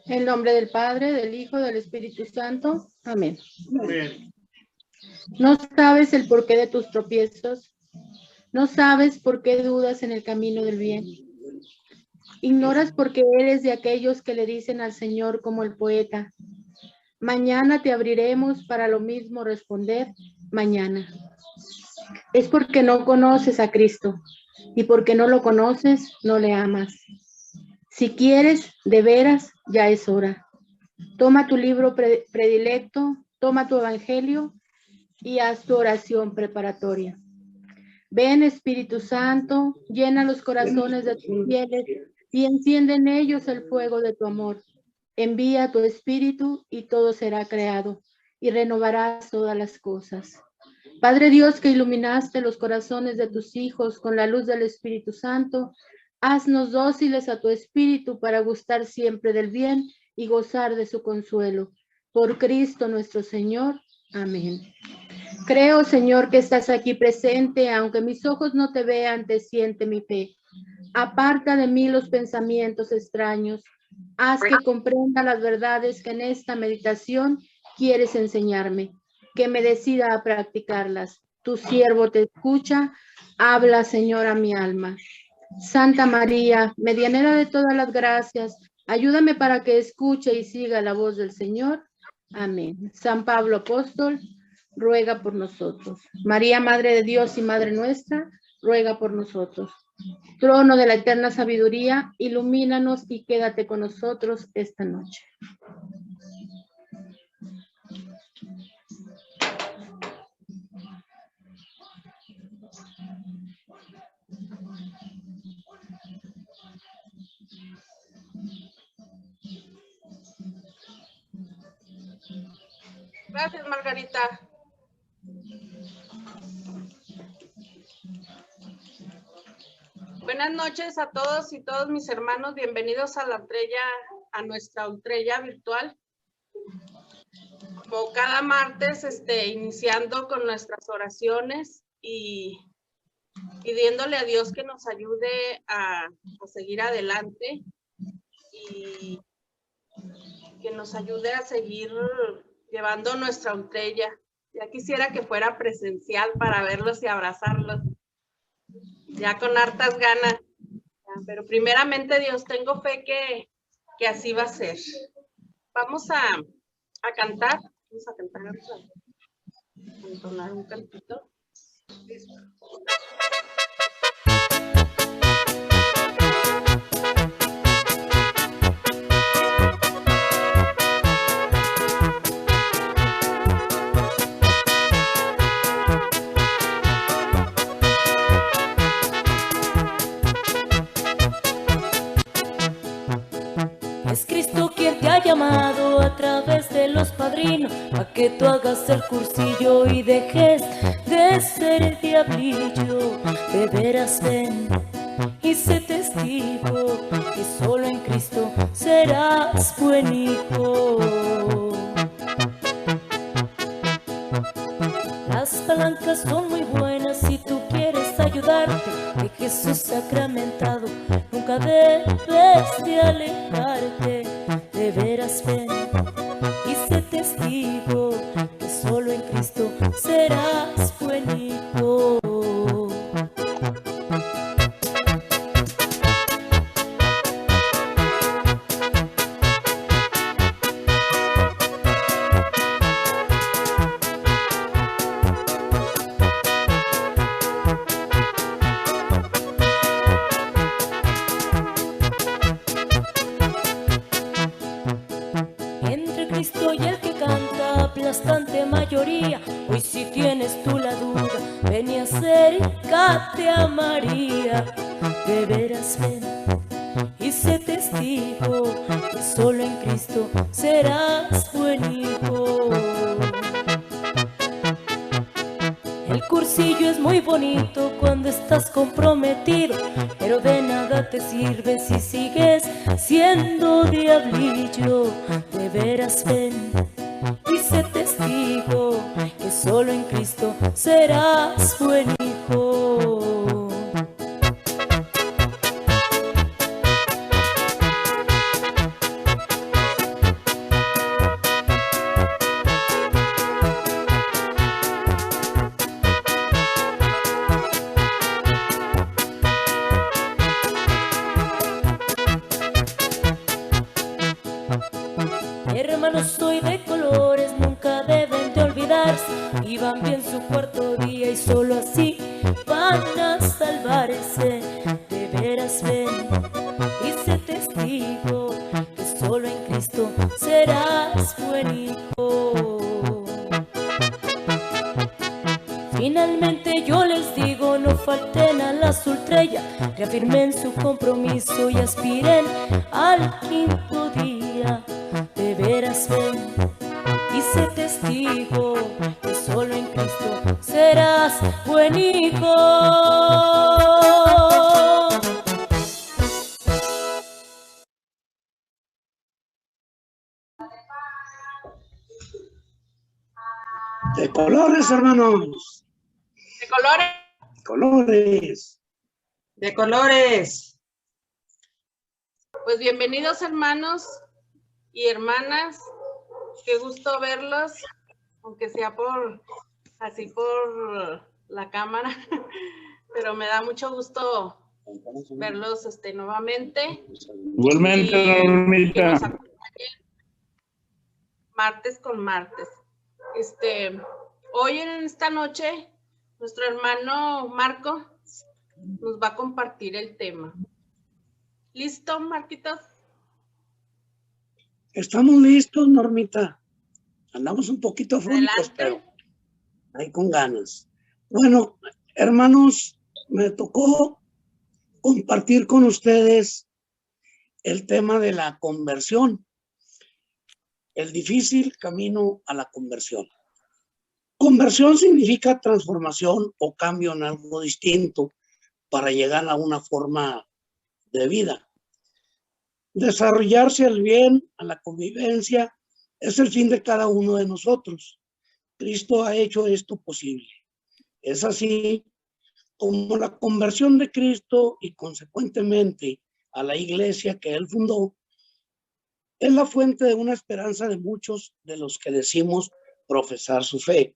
En nombre del Padre, del Hijo, del Espíritu Santo. Amén. Amén. No sabes el porqué de tus tropiezos. No sabes por qué dudas en el camino del bien. Ignoras porque eres de aquellos que le dicen al Señor como el poeta: mañana te abriremos para lo mismo responder mañana. Es porque no conoces a Cristo, y porque no lo conoces, no le amas. Si quieres, de veras, ya es hora. Toma tu libro predilecto, toma tu evangelio y haz tu oración preparatoria. Ven, Espíritu Santo, llena los corazones de tus fieles y enciende en ellos el fuego de tu amor. Envía tu Espíritu y todo será creado y renovarás todas las cosas. Padre Dios, que iluminaste los corazones de tus hijos con la luz del Espíritu Santo, haznos dóciles a tu Espíritu para gustar siempre del bien y gozar de su consuelo. Por Cristo nuestro Señor. Amén. Creo, Señor, que estás aquí presente, aunque mis ojos no te vean, te siente mi fe. Aparta de mí los pensamientos extraños. Haz que comprenda las verdades que en esta meditación quieres enseñarme, que me decida a practicarlas. Tu siervo te escucha. Habla, Señor, a mi alma. Santa María, medianera de todas las gracias, ayúdame para que escuche y siga la voz del Señor. Amén. San Pablo Apóstol, ruega por nosotros. María, Madre de Dios y Madre nuestra, ruega por nosotros. Trono de la eterna sabiduría, ilumínanos y quédate con nosotros esta noche. Gracias, Margarita. Buenas noches a todos y todos mis hermanos. Bienvenidos a nuestra ultrella virtual. Como cada martes, iniciando con nuestras oraciones y pidiéndole a Dios que nos ayude a seguir adelante y que nos ayude a seguir llevando nuestra ultrella. Ya quisiera que fuera presencial para verlos y abrazarlos, ya con hartas ganas. Pero primeramente, Dios, tengo fe que así va a ser. Vamos a cantar. Vamos a cantar, vamos a entonar un cantito. Es Cristo quien te ha llamado a través de los padrinos a que tú hagas el cursillo y dejes de ser diablillo. De veras ven y sé testigo que solo en Cristo serás buen hijo. Las palancas son muy buenas si tú quieres ayudarte de Jesús sacramentado. Nunca debes de alejarte. De veras ven y sé testigo que solo en Cristo serás buen hijo. Mayoría, hoy si tienes tú la duda, ven y acércate a María. De veras ven y sé testigo que solo en Cristo serás buen hijo. El cursillo es muy bonito cuando estás comprometido, pero de nada te sirve si sigues siendo diablillo. De veras ven y sé testigo que solo en Cristo serás buen hijo. vivan bien su cuarto día y solo así van a salvarse. De veras ven y sé testigo que solo en Cristo serás buen hijo. Finalmente yo les digo, no falten a la estrella, reafirmen su compromiso y aspiren al quinto día. De veras ven y sé testigo que solo en Cristo serás buen hijo. De colores, hermanos. De colores. Colores. De colores. Pues bienvenidos, hermanos y hermanas. Qué gusto verlos, aunque sea por la cámara, pero me da mucho gusto verlos nuevamente. Igualmente, Normita. Martes con martes. Hoy en esta noche, nuestro hermano Marco nos va a compartir el tema. ¿Listo, Marquitos? Estamos listos, Normita. Andamos un poquito frúlicos, pero ahí con ganas. Bueno, hermanos, me tocó compartir con ustedes el tema de la conversión, el difícil camino a la conversión. Conversión significa transformación o cambio en algo distinto para llegar a una forma de vida. Desarrollarse al bien, a la convivencia, es el fin de cada uno de nosotros. Cristo ha hecho esto posible. Es así como la conversión de Cristo y consecuentemente a la iglesia que él fundó es la fuente de una esperanza de muchos de los que decimos profesar su fe.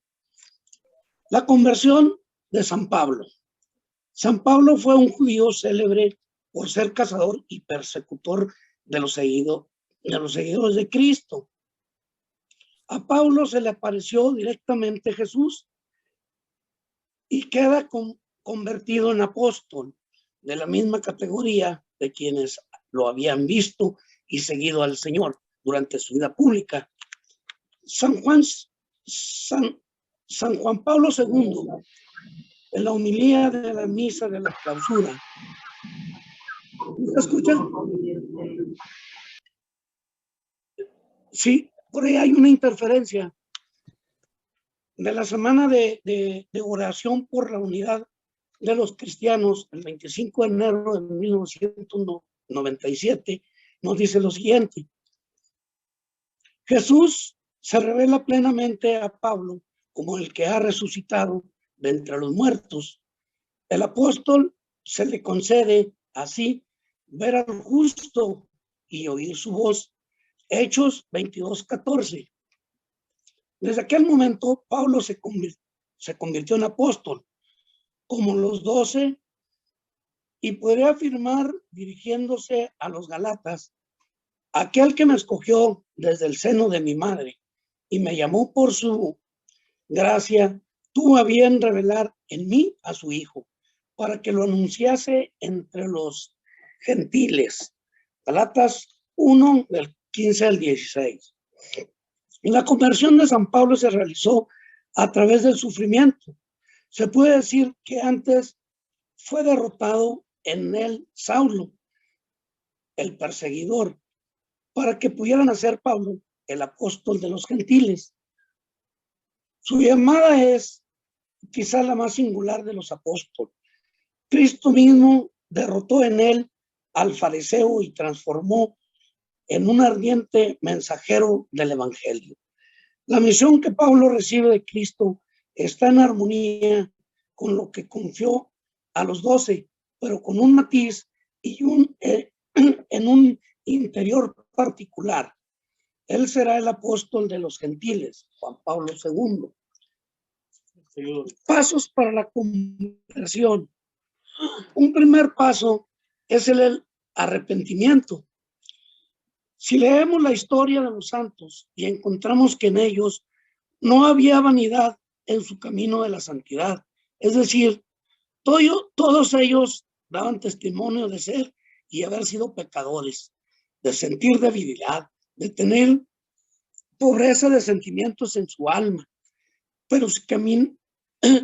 La conversión de San Pablo. San Pablo fue un judío célebre por ser cazador y persecutor de los seguidores de Cristo. A Pablo se le apareció directamente Jesús y queda convertido en apóstol de la misma categoría de quienes lo habían visto y seguido al Señor durante su vida pública. San Juan Pablo II, en la homilía de la misa de la clausura. ¿Se escucha? Sí, por ahí hay una interferencia. De la semana de oración por la unidad de los cristianos, el 25 de enero de 1997, nos dice lo siguiente. Jesús se revela plenamente a Pablo como el que ha resucitado de entre los muertos. El apóstol se le concede así ver al justo y oír su voz. Hechos 22:14. Desde aquel momento, Pablo se convirtió en apóstol, como los 12, y podría afirmar, dirigiéndose a los Galatas, aquel que me escogió desde el seno de mi madre y me llamó por su gracia, tuvo a bien revelar en mí a su Hijo, para que lo anunciase entre los gentiles. Galatas 1, del 15 al 16. La conversión de San Pablo se realizó a través del sufrimiento. Se puede decir que antes fue derrotado en él Saulo, el perseguidor, para que pudieran hacer Pablo el apóstol de los gentiles. Su llamada es quizá la más singular de los apóstoles. Cristo mismo derrotó en él al fariseo y transformó en un ardiente mensajero del evangelio. La misión que Pablo recibe de Cristo está en armonía con lo que confió a los 12, pero con un matiz y en un interior particular. Él será el apóstol de los gentiles, Juan Pablo II. Pasos para la conversión. Un primer paso es el arrepentimiento. Si leemos la historia de los santos y encontramos que en ellos no había vanidad en su camino de la santidad. Es decir, todos ellos daban testimonio de ser y haber sido pecadores, de sentir debilidad, de tener pobreza de sentimientos en su alma, pero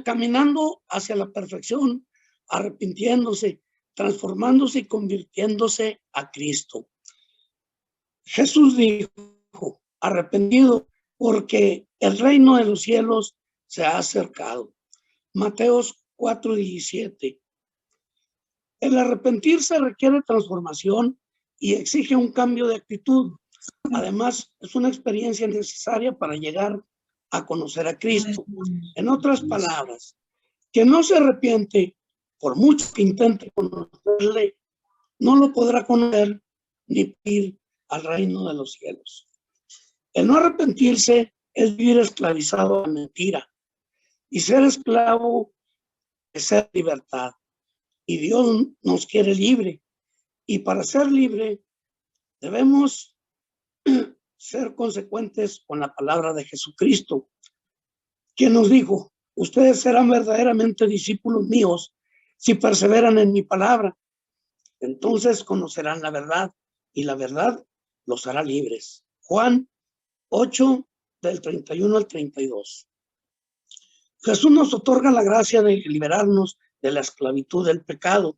caminando hacia la perfección, arrepintiéndose, transformándose y convirtiéndose a Cristo. Jesús dijo, arrepentido, porque el reino de los cielos se ha acercado. Mateos 4:17. El arrepentirse requiere transformación y exige un cambio de actitud. Además, es una experiencia necesaria para llegar a conocer a Cristo. En otras palabras, quien no se arrepiente, por mucho que intente conocerle, no lo podrá conocer ni ir al reino de los cielos. El no arrepentirse es vivir esclavizado a la mentira, y ser esclavo es ser libertad. Y Dios nos quiere libre, y para ser libre debemos ser consecuentes con la palabra de Jesucristo, quien nos dijo, ustedes serán verdaderamente discípulos míos si perseveran en mi palabra. Entonces conocerán la verdad y la verdad los hará libres. Juan 8, del 31 al 32. Jesús nos otorga la gracia de liberarnos de la esclavitud del pecado.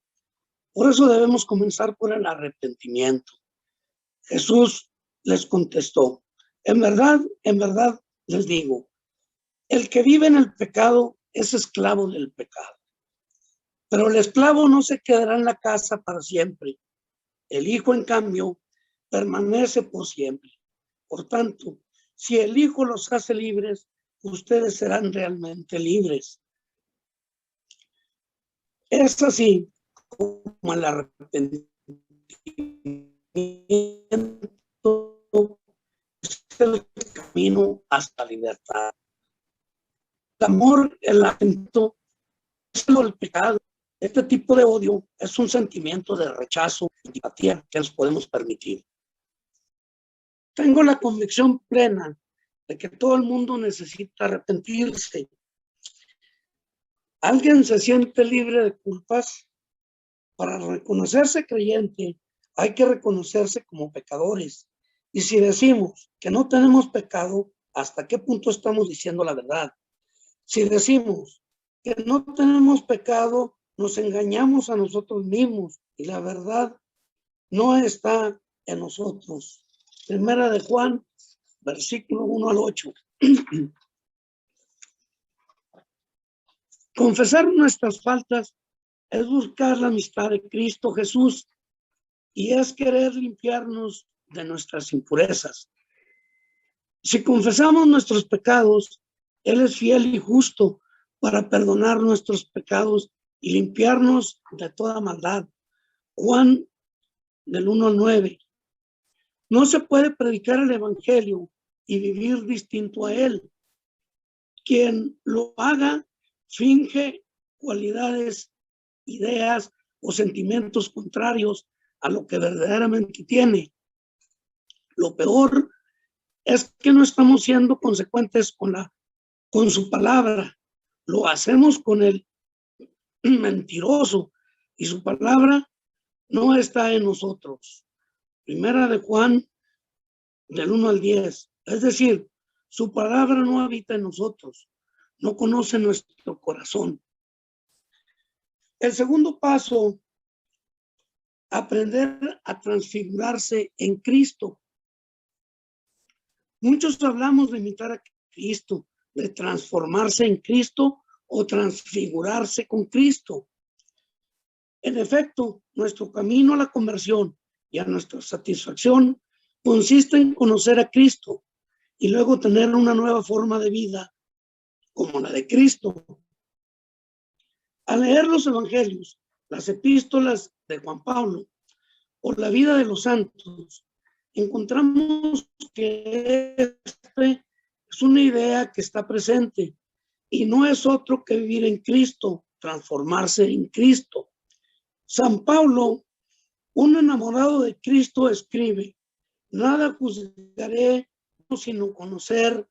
Por eso debemos comenzar por el arrepentimiento. Jesús les contestó, en verdad les digo, el que vive en el pecado es esclavo del pecado. Pero el esclavo no se quedará en la casa para siempre. El Hijo, en cambio, permanece por siempre. Por tanto, si el Hijo los hace libres, ustedes serán realmente libres. Es así como el arrepentimiento es el camino hasta la libertad. El amor, el arrepentimiento, es el pecado. Este tipo de odio es un sentimiento de rechazo y antipatía que nos podemos permitir. Tengo la convicción plena de que todo el mundo necesita arrepentirse. ¿Alguien se siente libre de culpas? Para reconocerse creyente, hay que reconocerse como pecadores. Y si decimos que no tenemos pecado, ¿hasta qué punto estamos diciendo la verdad? Si decimos que no tenemos pecado, nos engañamos a nosotros mismos y la verdad no está en nosotros. Primera de Juan, versículo 1 al 8. Confesar nuestras faltas es buscar la amistad de Cristo Jesús y es querer limpiarnos de nuestras impurezas. Si confesamos nuestros pecados, Él es fiel y justo para perdonar nuestros pecados y limpiarnos de toda maldad. Juan del 1 al 9. No se puede predicar el evangelio y vivir distinto a él. Quien lo haga finge cualidades, ideas o sentimientos contrarios a lo que verdaderamente tiene. Lo peor es que no estamos siendo consecuentes con su palabra. Lo hacemos con el mentiroso y su palabra no está en nosotros. Primera de Juan, del 1 al 10. Es decir, su palabra no habita en nosotros, no conoce nuestro corazón. El segundo paso, aprender a transfigurarse en Cristo. Muchos hablamos de imitar a Cristo, de transformarse en Cristo o transfigurarse con Cristo. En efecto, nuestro camino a la conversión y a nuestra satisfacción consiste en conocer a Cristo y luego tener una nueva forma de vida como la de Cristo. Al leer los evangelios, las epístolas de Juan Pablo o la vida de los santos, encontramos que es una idea que está presente y no es otro que vivir en Cristo, transformarse en Cristo. San Pablo, un enamorado de Cristo, escribe: nada juzgaré sino conocer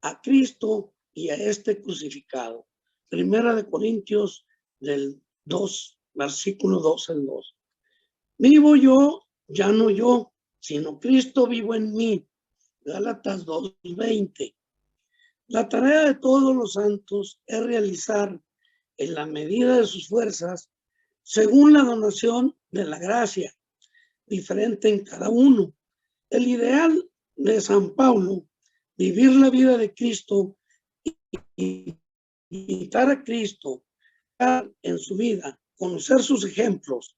a Cristo y a este crucificado. Primera de Corintios del 2, versículo 2 al 2. Vivo yo, ya no yo, sino Cristo vivo en mí. Gálatas 2:20. La tarea de todos los santos es realizar en la medida de sus fuerzas, según la donación de la gracia, diferente en cada uno. El ideal de San Pablo, vivir la vida de Cristo y imitar a Cristo en su vida, conocer sus ejemplos.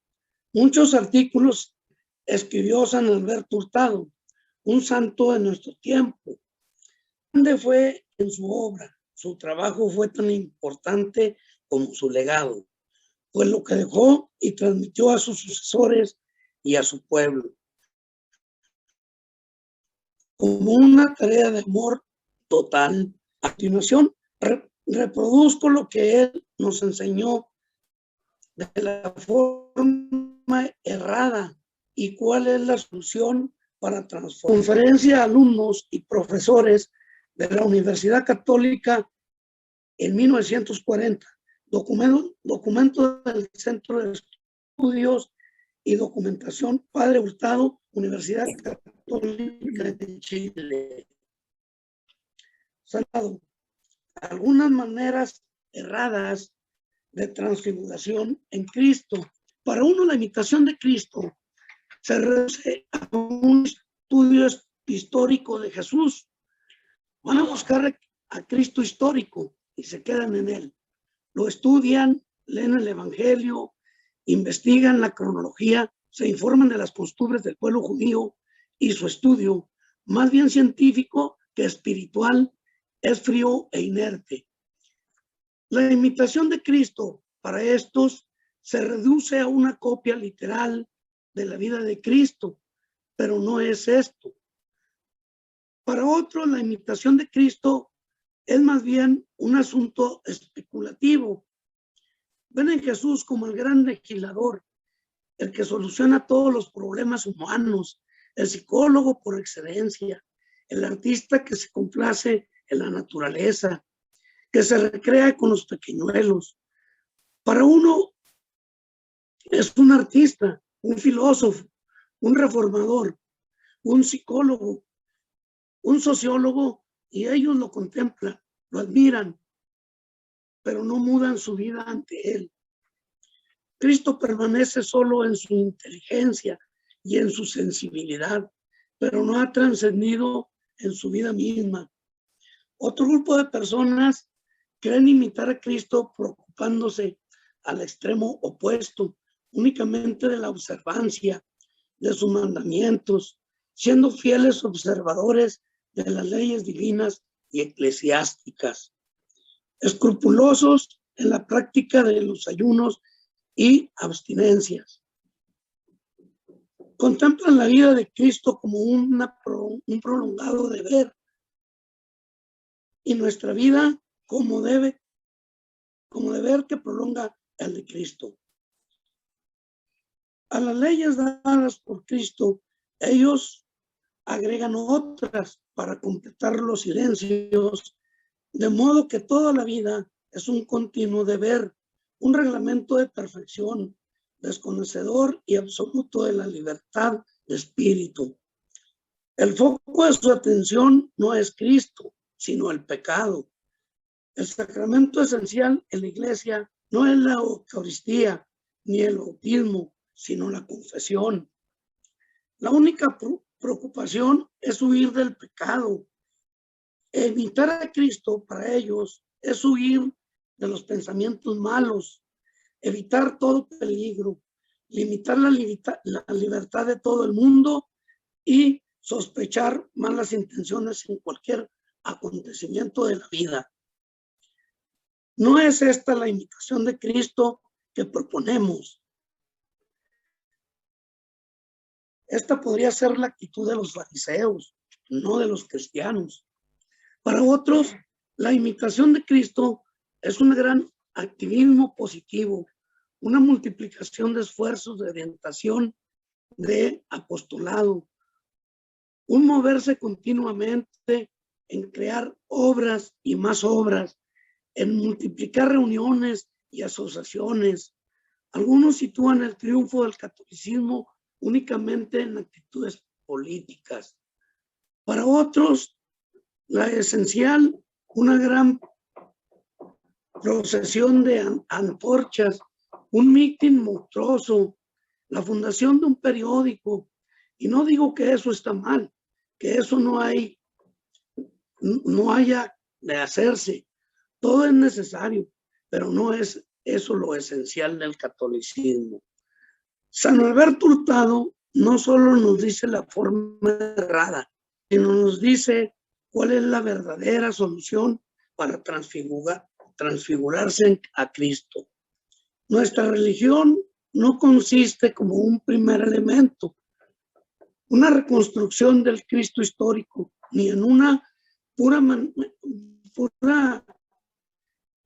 Muchos artículos escribió San Alberto Hurtado, un santo de nuestro tiempo. ¿Dónde fue en su obra? Su trabajo fue tan importante como su legado, pues lo que dejó y transmitió a sus sucesores y a su pueblo. Como una tarea de amor total. A continuación, reproduzco lo que él nos enseñó de la forma errada y cuál es la solución para transformar. Conferencia a alumnos y profesores de la Universidad Católica en 1940. Documento del Centro de Estudios y Documentación Padre Hurtado, Universidad Católica de Chile. Salado. Algunas maneras erradas de transfiguración en Cristo. Para uno, la imitación de Cristo se reduce a un estudio histórico de Jesús. Van a buscar a Cristo histórico y se quedan en él. Lo estudian, leen el Evangelio, investigan la cronología, se informan de las costumbres del pueblo judío y su estudio, más bien científico que espiritual, es frío e inerte. La imitación de Cristo para estos se reduce a una copia literal de la vida de Cristo, pero no es esto. Para otros, la imitación de Cristo es más bien un asunto especulativo. Ven en Jesús como el gran legislador, el que soluciona todos los problemas humanos, el psicólogo por excelencia, el artista que se complace en la naturaleza, que se recrea con los pequeñuelos. Para uno es un artista, un filósofo, un reformador, un psicólogo, un sociólogo, y ellos lo contemplan, lo admiran, pero no mudan su vida ante él. Cristo permanece solo en su inteligencia y en su sensibilidad, pero no ha trascendido en su vida misma. Otro grupo de personas creen imitar a Cristo preocupándose al extremo opuesto, únicamente de la observancia de sus mandamientos, siendo fieles observadores de las leyes divinas y eclesiásticas, escrupulosos en la práctica de los ayunos y abstinencias. Contemplan la vida de Cristo como un prolongado deber y nuestra vida como deber que prolonga el de Cristo. A las leyes dadas por Cristo, ellos agregan otras para completar los silencios, de modo que toda la vida es un continuo deber, un reglamento de perfección, desconocedor y absoluto de la libertad de espíritu. El foco de su atención no es Cristo, sino el pecado. El sacramento esencial en la iglesia no es la Eucaristía ni el bautismo, sino la confesión. La única preocupación es huir del pecado. Imitar a Cristo para ellos es huir de los pensamientos malos, evitar todo peligro, limitar la libertad de todo el mundo y sospechar malas intenciones en cualquier acontecimiento de la vida. No es esta la imitación de Cristo que proponemos. Esta podría ser la actitud de los fariseos, no de los cristianos. Para otros, la imitación de Cristo es un gran activismo positivo, una multiplicación de esfuerzos de orientación, de apostolado, un moverse continuamente en crear obras y más obras, en multiplicar reuniones y asociaciones. Algunos sitúan el triunfo del catolicismo únicamente en actitudes políticas. Para otros, la esencial, una gran procesión de antorchas, un mitin monstruoso, la fundación de un periódico. Y no digo que eso está mal, que eso no haya de hacerse. Todo es necesario, pero no es eso lo esencial del catolicismo. San Alberto Hurtado no solo nos dice la forma errada, sino nos dice cuál es la verdadera solución para transfigurarse a Cristo. Nuestra religión no consiste como un primer elemento, una reconstrucción del Cristo histórico, ni en una pura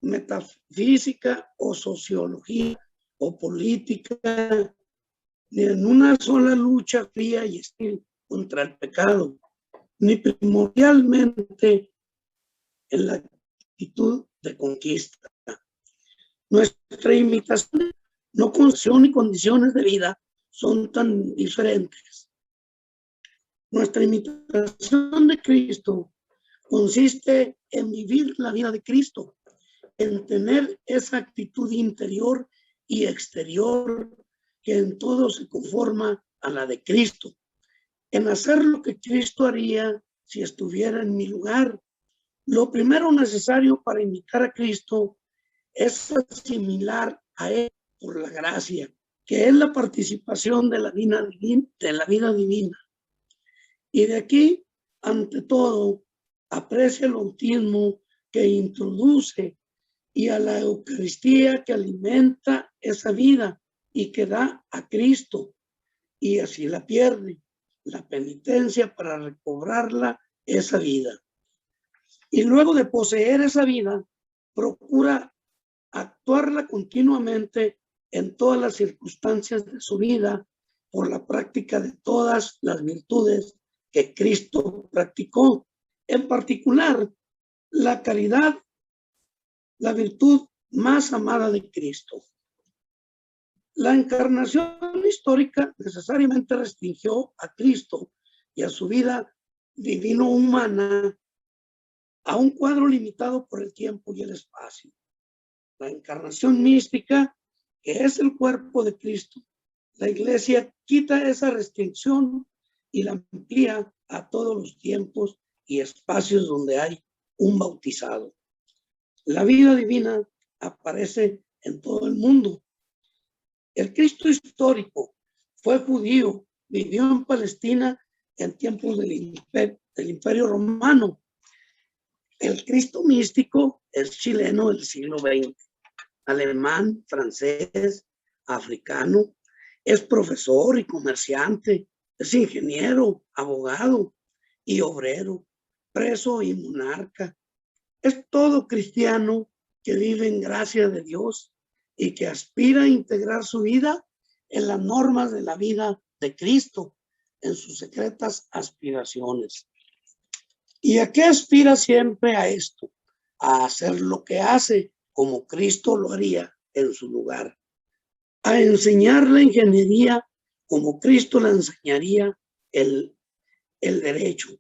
metafísica o sociología o política, ni en una sola lucha fría y hostil contra el pecado, ni primordialmente en la actitud de conquista. Nuestra imitación, no condición y condiciones de vida son tan diferentes. Nuestra imitación de Cristo consiste en vivir la vida de Cristo, en tener esa actitud interior y exterior que en todo se conforma a la de Cristo, en hacer lo que Cristo haría si estuviera en mi lugar. Lo primero necesario para imitar a Cristo es asimilar a Él por la gracia, que es la participación de la vida divina. Y de aquí, ante todo, aprecia el bautismo que introduce y a la Eucaristía que alimenta esa vida y que da a Cristo, y así la pierde, la penitencia para recobrarla, esa vida. Y luego de poseer esa vida, procura actuarla continuamente en todas las circunstancias de su vida por la práctica de todas las virtudes que Cristo practicó, en particular la caridad, la virtud más amada de Cristo. La encarnación histórica necesariamente restringió a Cristo y a su vida divino-humana a un cuadro limitado por el tiempo y el espacio. La encarnación mística, que es el cuerpo de Cristo, la Iglesia quita esa restricción y la amplía a todos los tiempos y espacios donde hay un bautizado. La vida divina aparece en todo el mundo. El Cristo histórico fue judío, vivió en Palestina en tiempos del Imperio Romano. El Cristo místico es chileno del siglo XX, alemán, francés, africano, es profesor y comerciante, es ingeniero, abogado y obrero, preso y monarca. Es todo cristiano que vive en gracia de Dios y que aspira a integrar su vida en las normas de la vida de Cristo, en sus secretas aspiraciones. ¿Y a qué aspira siempre a esto? A hacer lo que hace como Cristo lo haría en su lugar. A enseñar la ingeniería como Cristo le enseñaría el derecho.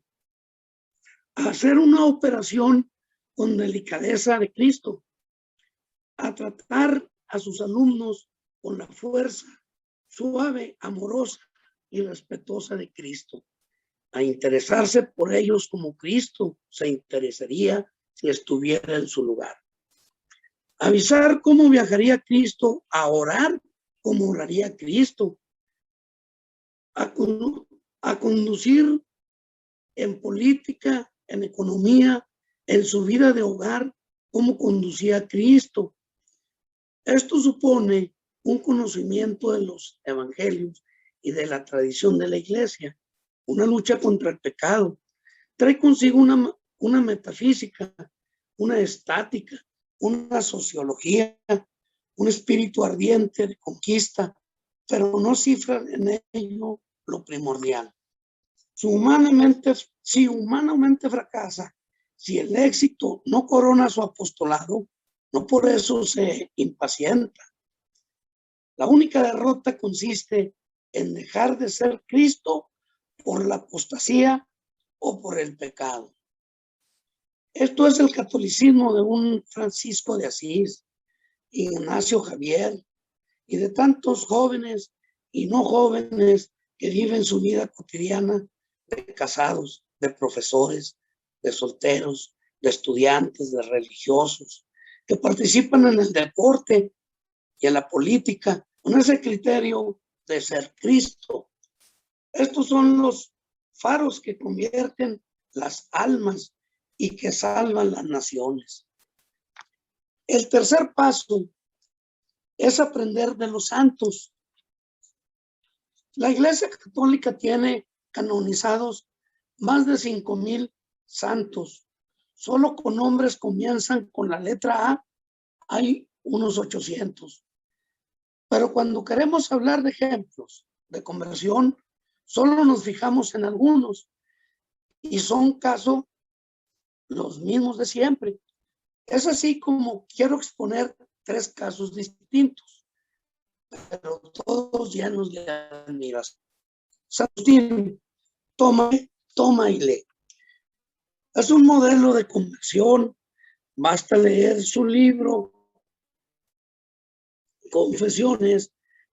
A hacer una operación con delicadeza de Cristo. A tratar a sus alumnos con la fuerza suave, amorosa y respetuosa de Cristo. A interesarse por ellos como Cristo se interesaría si estuviera en su lugar. Avisar cómo viajaría Cristo, a orar como oraría Cristo, a conducir en política, en economía, en su vida de hogar, como conducía Cristo. Esto supone un conocimiento de los evangelios y de la tradición de la Iglesia, una lucha contra el pecado. Trae consigo una metafísica, una estática, una sociología, un espíritu ardiente de conquista, pero no cifra en ello lo primordial. Si humanamente fracasa si el éxito no corona su apostolado, no por eso se impacienta. La única derrota consiste en dejar de ser Cristo por la apostasía o por el pecado. Esto es el catolicismo de un Francisco de Asís, Ignacio Javier y de tantos jóvenes y no jóvenes que viven su vida cotidiana de casados, de profesores, de solteros, de estudiantes, de religiosos, que participan en el deporte y en la política con ese criterio de ser Cristo. Estos son los faros que convierten las almas y que salvan las naciones. El tercer paso es aprender de los santos. La Iglesia Católica tiene canonizados más de 5,000 santos. Solo con nombres comienzan con la letra A, hay unos 800. Pero cuando queremos hablar de ejemplos de conversión, solo nos fijamos en algunos y son casos los mismos de siempre. Es así como quiero exponer 3 casos distintos, pero todos llenos de admiración. San Agustín, toma y lee. Es un modelo de conversión. Basta leer su libro Confesiones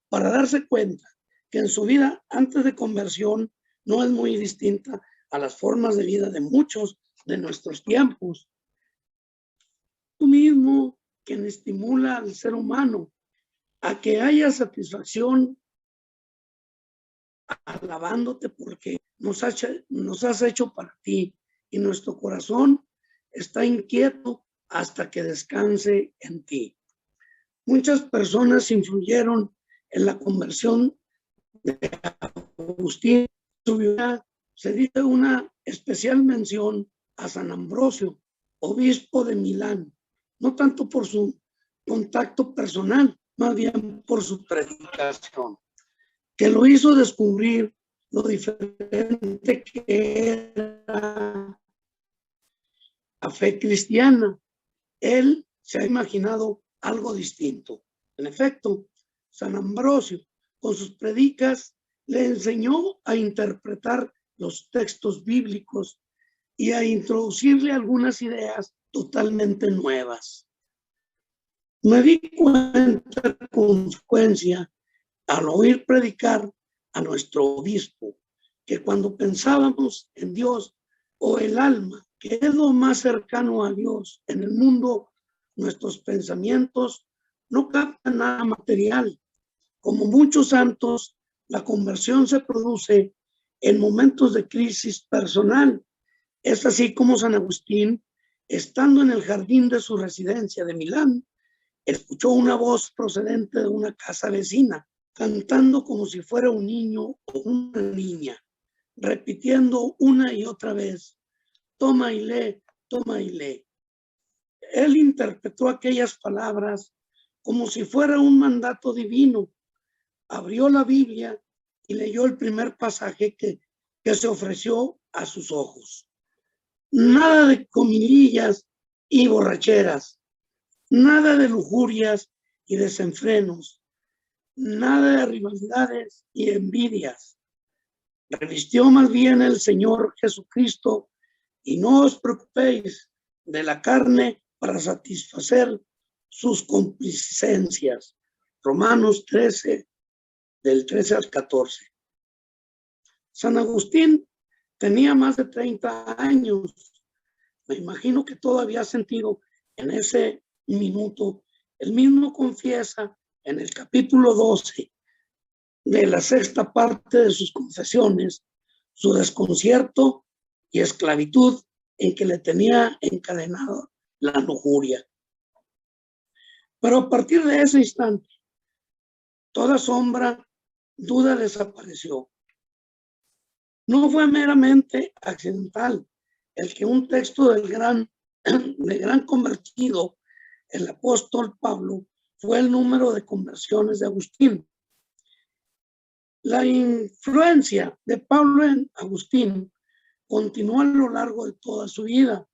para darse cuenta que en su vida antes de conversión no es muy distinta a las formas de vida de muchos de nuestros tiempos. Tú mismo quien estimula al ser humano a que haya satisfacción alabándote porque nos has hecho para ti y nuestro corazón está inquieto hasta que descanse en ti. Muchas personas influyeron en la conversión de Agustín. Se dice una especial mención a San Ambrosio, obispo de Milán, no tanto por su contacto personal, más bien por su predicación, que lo hizo descubrir lo diferente que era la fe cristiana. Él se ha imaginado algo distinto. En efecto, San Ambrosio, con sus predicas, le enseñó a interpretar los textos bíblicos y a introducirle algunas ideas totalmente nuevas. Me di cuenta con frecuencia al oír predicar a nuestro obispo que cuando pensábamos en Dios o el alma, que es lo más cercano a Dios en el mundo, nuestros pensamientos no captan nada material. Como muchos santos, la conversión se produce en momentos de crisis personal. Es así como San Agustín, estando en el jardín de su residencia de Milán, escuchó una voz procedente de una casa vecina, cantando como si fuera un niño o una niña, repitiendo una y otra vez, toma y lee, toma y lee. Él interpretó aquellas palabras como si fuera un mandato divino. Abrió la Biblia y leyó el primer pasaje que se ofreció a sus ojos. Nada de comidillas y borracheras, nada de lujurias y desenfrenos, nada de rivalidades y envidias. Revistió más bien el Señor Jesucristo y no os preocupéis de la carne para satisfacer sus complacencias. Romanos 13, del 13 al 14. San Agustín tenía más de 30 años. Me imagino que todavía ha sentido en ese minuto. Él mismo confiesa en el capítulo 12 de la 6ª parte de sus confesiones su desconcierto y esclavitud en que le tenía encadenado la lujuria. Pero a partir de ese instante, toda sombra, duda desapareció. No fue meramente accidental el que un texto del gran convertido, el apóstol Pablo, fue el número de conversiones de Agustín. La influencia de Pablo en Agustín continuó a lo largo de toda su vida.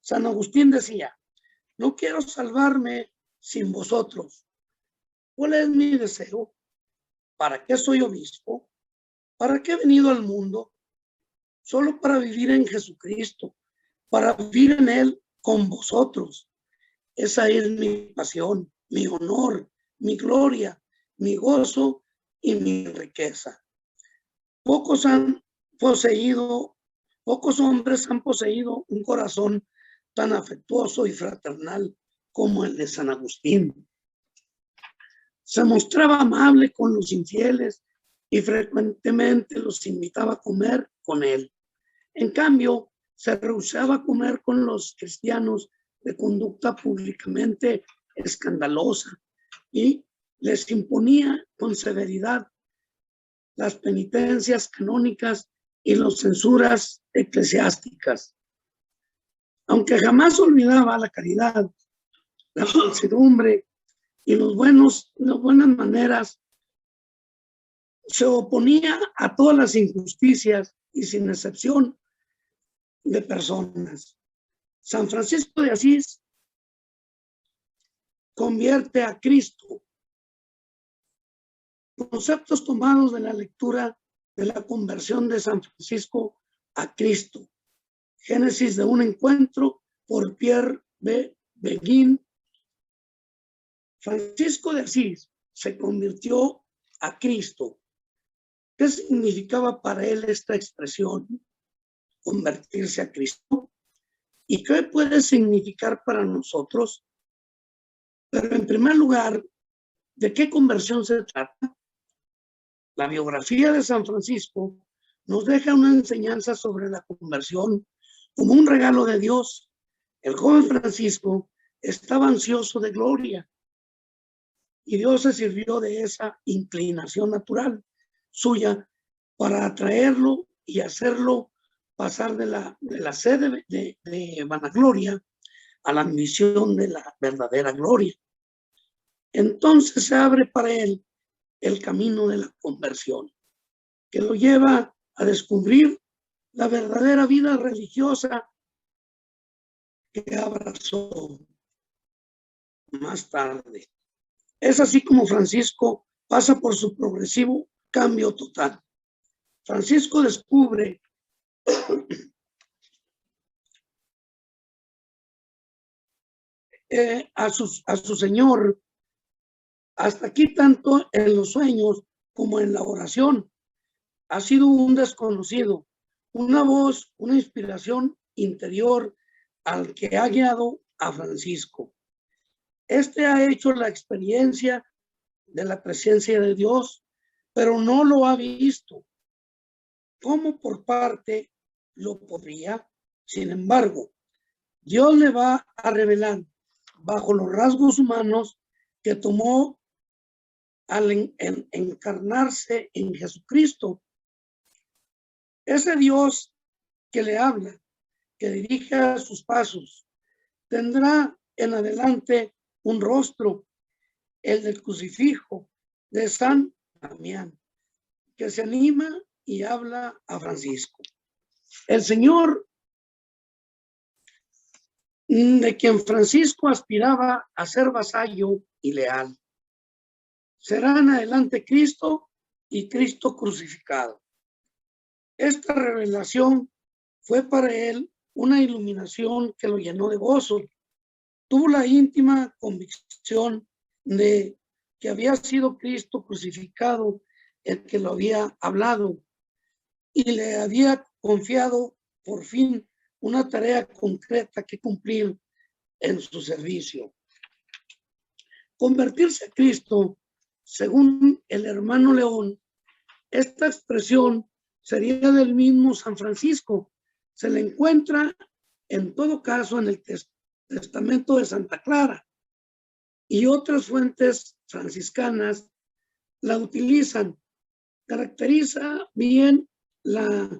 San Agustín decía: no quiero salvarme sin vosotros. ¿Cuál es mi deseo? ¿Para qué soy obispo? ¿Para qué he venido al mundo? Solo para vivir en Jesucristo, para vivir en Él con vosotros. Esa es mi pasión, mi honor, mi gloria, mi gozo y mi riqueza. Pocos hombres han poseído un corazón tan afectuoso y fraternal como el de San Agustín. Se mostraba amable con los infieles y frecuentemente los invitaba a comer con él. En cambio, se rehusaba a comer con los cristianos de conducta públicamente escandalosa y les imponía con severidad las penitencias canónicas y las censuras eclesiásticas. Aunque jamás olvidaba la caridad, la mansedumbre y las buenas maneras, se oponía a todas las injusticias y sin excepción de personas. San Francisco de Asís convierte a Cristo. Conceptos tomados de la lectura de la conversión de San Francisco a Cristo. Génesis de un encuentro por Pierre B. Beguin. Francisco de Asís se convirtió a Cristo. ¿Qué significaba para él esta expresión? Convertirse a Cristo. ¿Y qué puede significar para nosotros? Pero en primer lugar, ¿de qué conversión se trata? La biografía de San Francisco nos deja una enseñanza sobre la conversión como un regalo de Dios. El joven Francisco estaba ansioso de gloria y Dios se sirvió de esa inclinación natural suya para atraerlo y hacerlo pasar de la sed de vanagloria a la ambición de la verdadera gloria. Entonces se abre para él el camino de la conversión, que lo lleva a descubrir la verdadera vida religiosa que abrazó más tarde. Es así como Francisco pasa por su progresivo cambio total. Francisco descubre a su Señor hasta aquí, tanto en los sueños como en la oración. Ha sido un desconocido, una voz, una inspiración interior al que ha guiado a Francisco. Este ha hecho la experiencia de la presencia de Dios, pero no lo ha visto. ¿Cómo por parte lo podría? Sin embargo, Dios le va a revelar bajo los rasgos humanos que tomó al encarnarse en Jesucristo. Ese Dios que le habla, que dirige sus pasos, tendrá en adelante un rostro, el del crucifijo de San Damián, que se anima y habla a Francisco. El Señor, de quien Francisco aspiraba a ser vasallo y leal, será en adelante Cristo y Cristo crucificado. Esta revelación fue para él una iluminación que lo llenó de gozo. Tuvo la íntima convicción de que había sido Cristo crucificado el que lo había hablado y le había confiado por fin una tarea concreta que cumplir en su servicio. Convertirse a Cristo, según el hermano León, esta expresión sería del mismo San Francisco. Se le encuentra en todo caso en el Testamento de Santa Clara y otras fuentes franciscanas la utilizan. Caracteriza bien la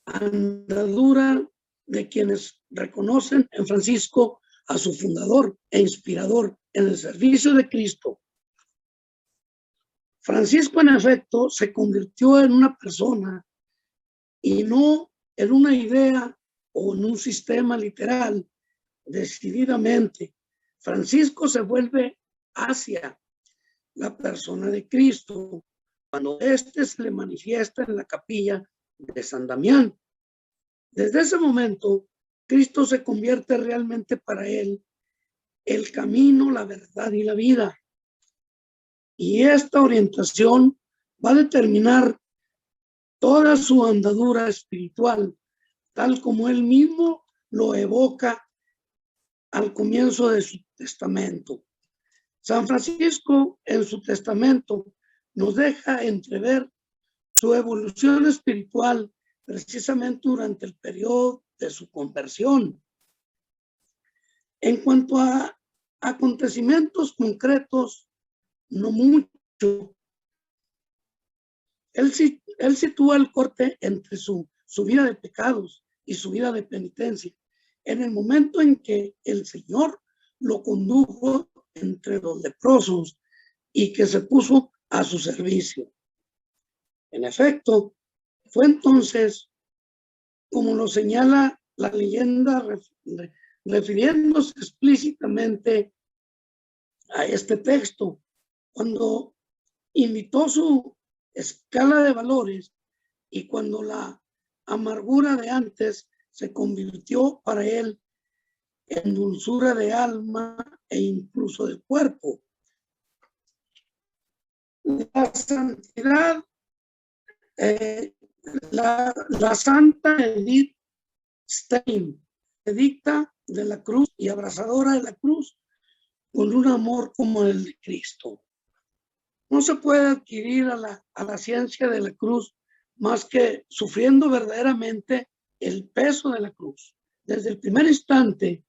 andadura de quienes reconocen en Francisco a su fundador e inspirador en el servicio de Cristo. Francisco, en efecto, se convirtió en una persona y no en una idea o en un sistema literal, decididamente, Francisco se vuelve hacia la persona de Cristo cuando éste se le manifiesta en la capilla de San Damián. Desde ese momento, Cristo se convierte realmente para él el camino, la verdad y la vida. Y esta orientación va a determinar toda su andadura espiritual, tal como él mismo lo evoca al comienzo de su testamento. San Francisco en su testamento nos deja entrever su evolución espiritual precisamente durante el periodo de su conversión. En cuanto a acontecimientos concretos, no mucho. Él sitúa el corte entre su vida de pecados y su vida de penitencia, en el momento en que el Señor lo condujo entre los leprosos y que se puso a su servicio. En efecto, fue entonces, como lo señala la leyenda, refiriéndose explícitamente a este texto, cuando imitó su escala de valores y cuando la amargura de antes se convirtió para él en dulzura de alma e incluso de cuerpo. La santidad, la santa Edith Stein, edicta de la cruz y abrazadora de la cruz con un amor como el de Cristo. No se puede adquirir a la ciencia de la cruz más que sufriendo verdaderamente el peso de la cruz. Desde el primer instante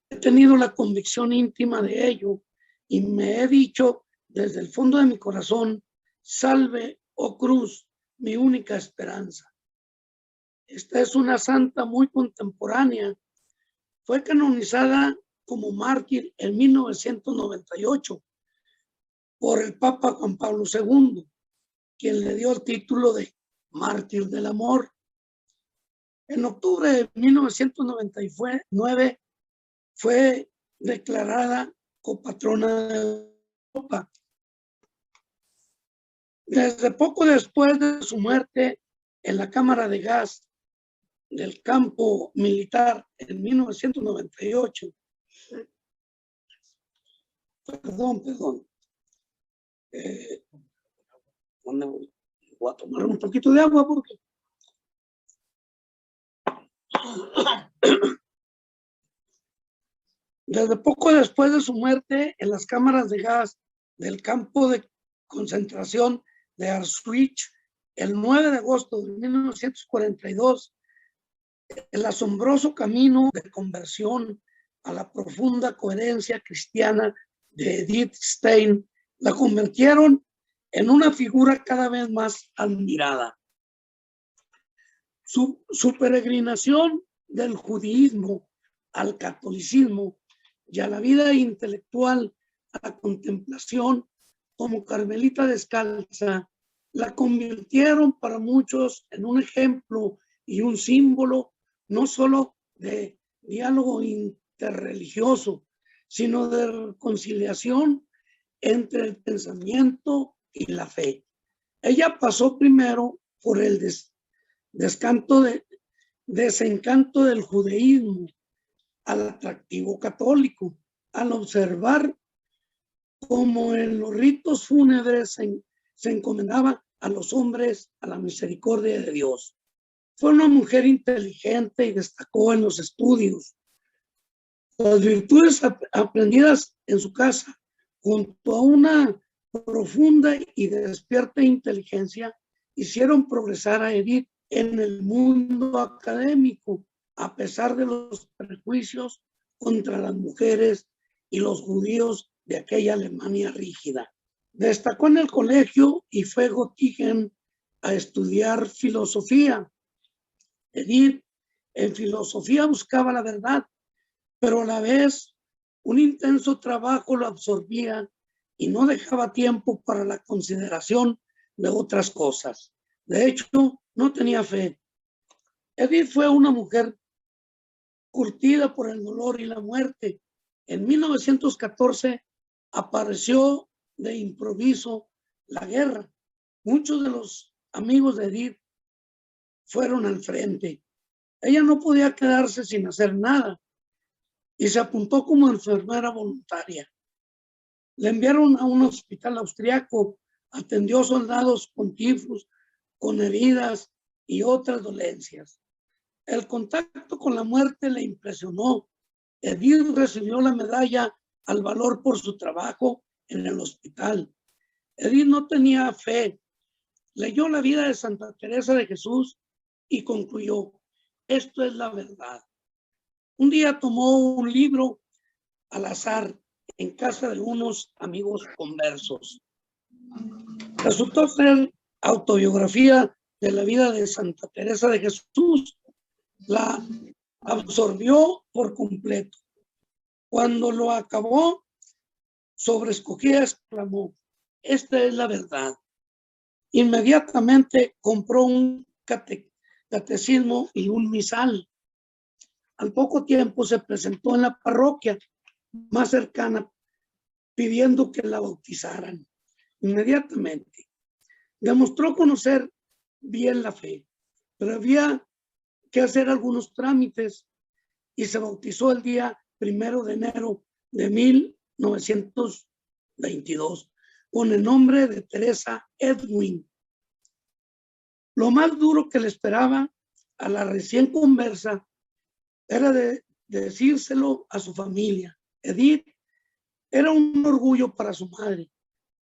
he tenido la convicción íntima de ello y me he dicho desde el fondo de mi corazón: salve, oh cruz, mi única esperanza. Esta es una santa muy contemporánea. Fue canonizada como mártir en 1998 por el Papa Juan Pablo II, quien le dio el título de mártir del amor. En octubre de 1999 fue declarada copatrona de Europa. Desde poco después de su muerte en la cámara de gas del campo militar en 1998, perdón. Voy a tomar un poquito de agua porque desde poco después de su muerte en las cámaras de gas del campo de concentración de Auschwitz, el 9 de agosto de 1942, el asombroso camino de conversión a la profunda coherencia cristiana de Edith Stein la convirtieron en una figura cada vez más admirada. Su peregrinación del judaísmo al catolicismo y a la vida intelectual, a la contemplación como carmelita descalza, la convirtieron para muchos en un ejemplo y un símbolo no solo de diálogo interreligioso, sino de reconciliación entre el pensamiento y la fe. Ella pasó primero por el desencanto del judaísmo al atractivo católico, al observar cómo en los ritos fúnebres se encomendaba a los hombres a la misericordia de Dios. Fue una mujer inteligente y destacó en los estudios. Las virtudes aprendidas en su casa, junto a una profunda y despierta inteligencia, hicieron progresar a Edith en el mundo académico, a pesar de los prejuicios contra las mujeres y los judíos de aquella Alemania rígida. Destacó en el colegio y fue a Göttingen a estudiar filosofía. Edith en filosofía buscaba la verdad, pero a la vez un intenso trabajo lo absorbía y no dejaba tiempo para la consideración de otras cosas. De hecho, no tenía fe. Edith fue una mujer curtida por el dolor y la muerte. En 1914 apareció de improviso la guerra. Muchos de los amigos de Edith fueron al frente. Ella no podía quedarse sin hacer nada y se apuntó como enfermera voluntaria. Le enviaron a un hospital austriaco, atendió soldados con tifus, con heridas y otras dolencias. El contacto con la muerte le impresionó. Edith recibió la medalla al valor por su trabajo en el hospital. Edith no tenía fe. Leyó la vida de Santa Teresa de Jesús y concluyó: esto es la verdad. Un día tomó un libro al azar en casa de unos amigos conversos. Resultó ser autobiografía de la vida de Santa Teresa de Jesús. La absorbió por completo. Cuando lo acabó, sobrescogida exclamó: esta es la verdad. Inmediatamente compró un catecismo y un misal. Al poco tiempo se presentó en la parroquia más cercana pidiendo que la bautizaran. Inmediatamente demostró conocer bien la fe, pero había que hacer algunos trámites y se bautizó el día 1 de enero de 1922 con el nombre de Teresa Edwin. Lo más duro que le esperaba a la recién conversa era de decírselo a su familia. Edith era un orgullo para su madre.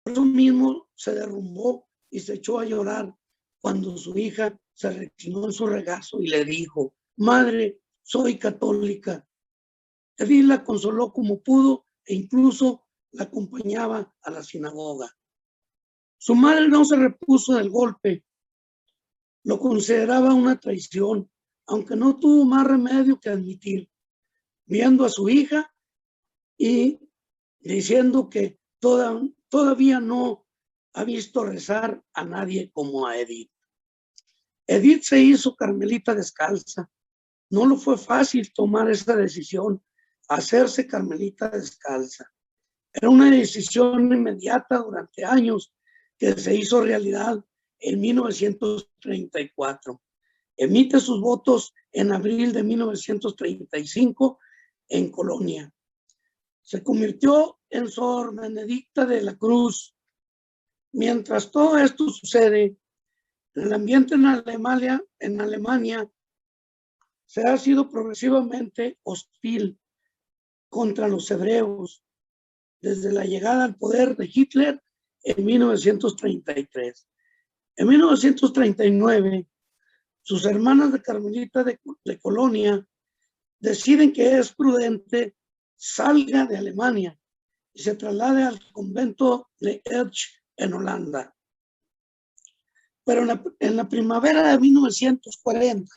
Por eso mismo se derrumbó y se echó a llorar cuando su hija se reclinó en su regazo y le dijo: madre, soy católica. Edith la consoló como pudo e incluso la acompañaba a la sinagoga. Su madre no se repuso del golpe. Lo consideraba una traición, aunque no tuvo más remedio que admitir, viendo a su hija y diciendo que todavía no ha visto rezar a nadie como a Edith. Edith se hizo carmelita descalza. No le fue fácil tomar esa decisión, hacerse carmelita descalza. Era una decisión inmediata durante años que se hizo realidad en 1934. Emite sus votos en abril de 1935 en Colonia. Se convirtió en Sor Benedicta de la Cruz. Mientras todo esto sucede, el ambiente en Alemania se ha sido progresivamente hostil contra los hebreos desde la llegada al poder de Hitler en 1933. En 1939, sus hermanas de Carmelita de Colonia deciden que es prudente salga de Alemania y se traslade al convento de Elch en Holanda. Pero en la primavera de 1940,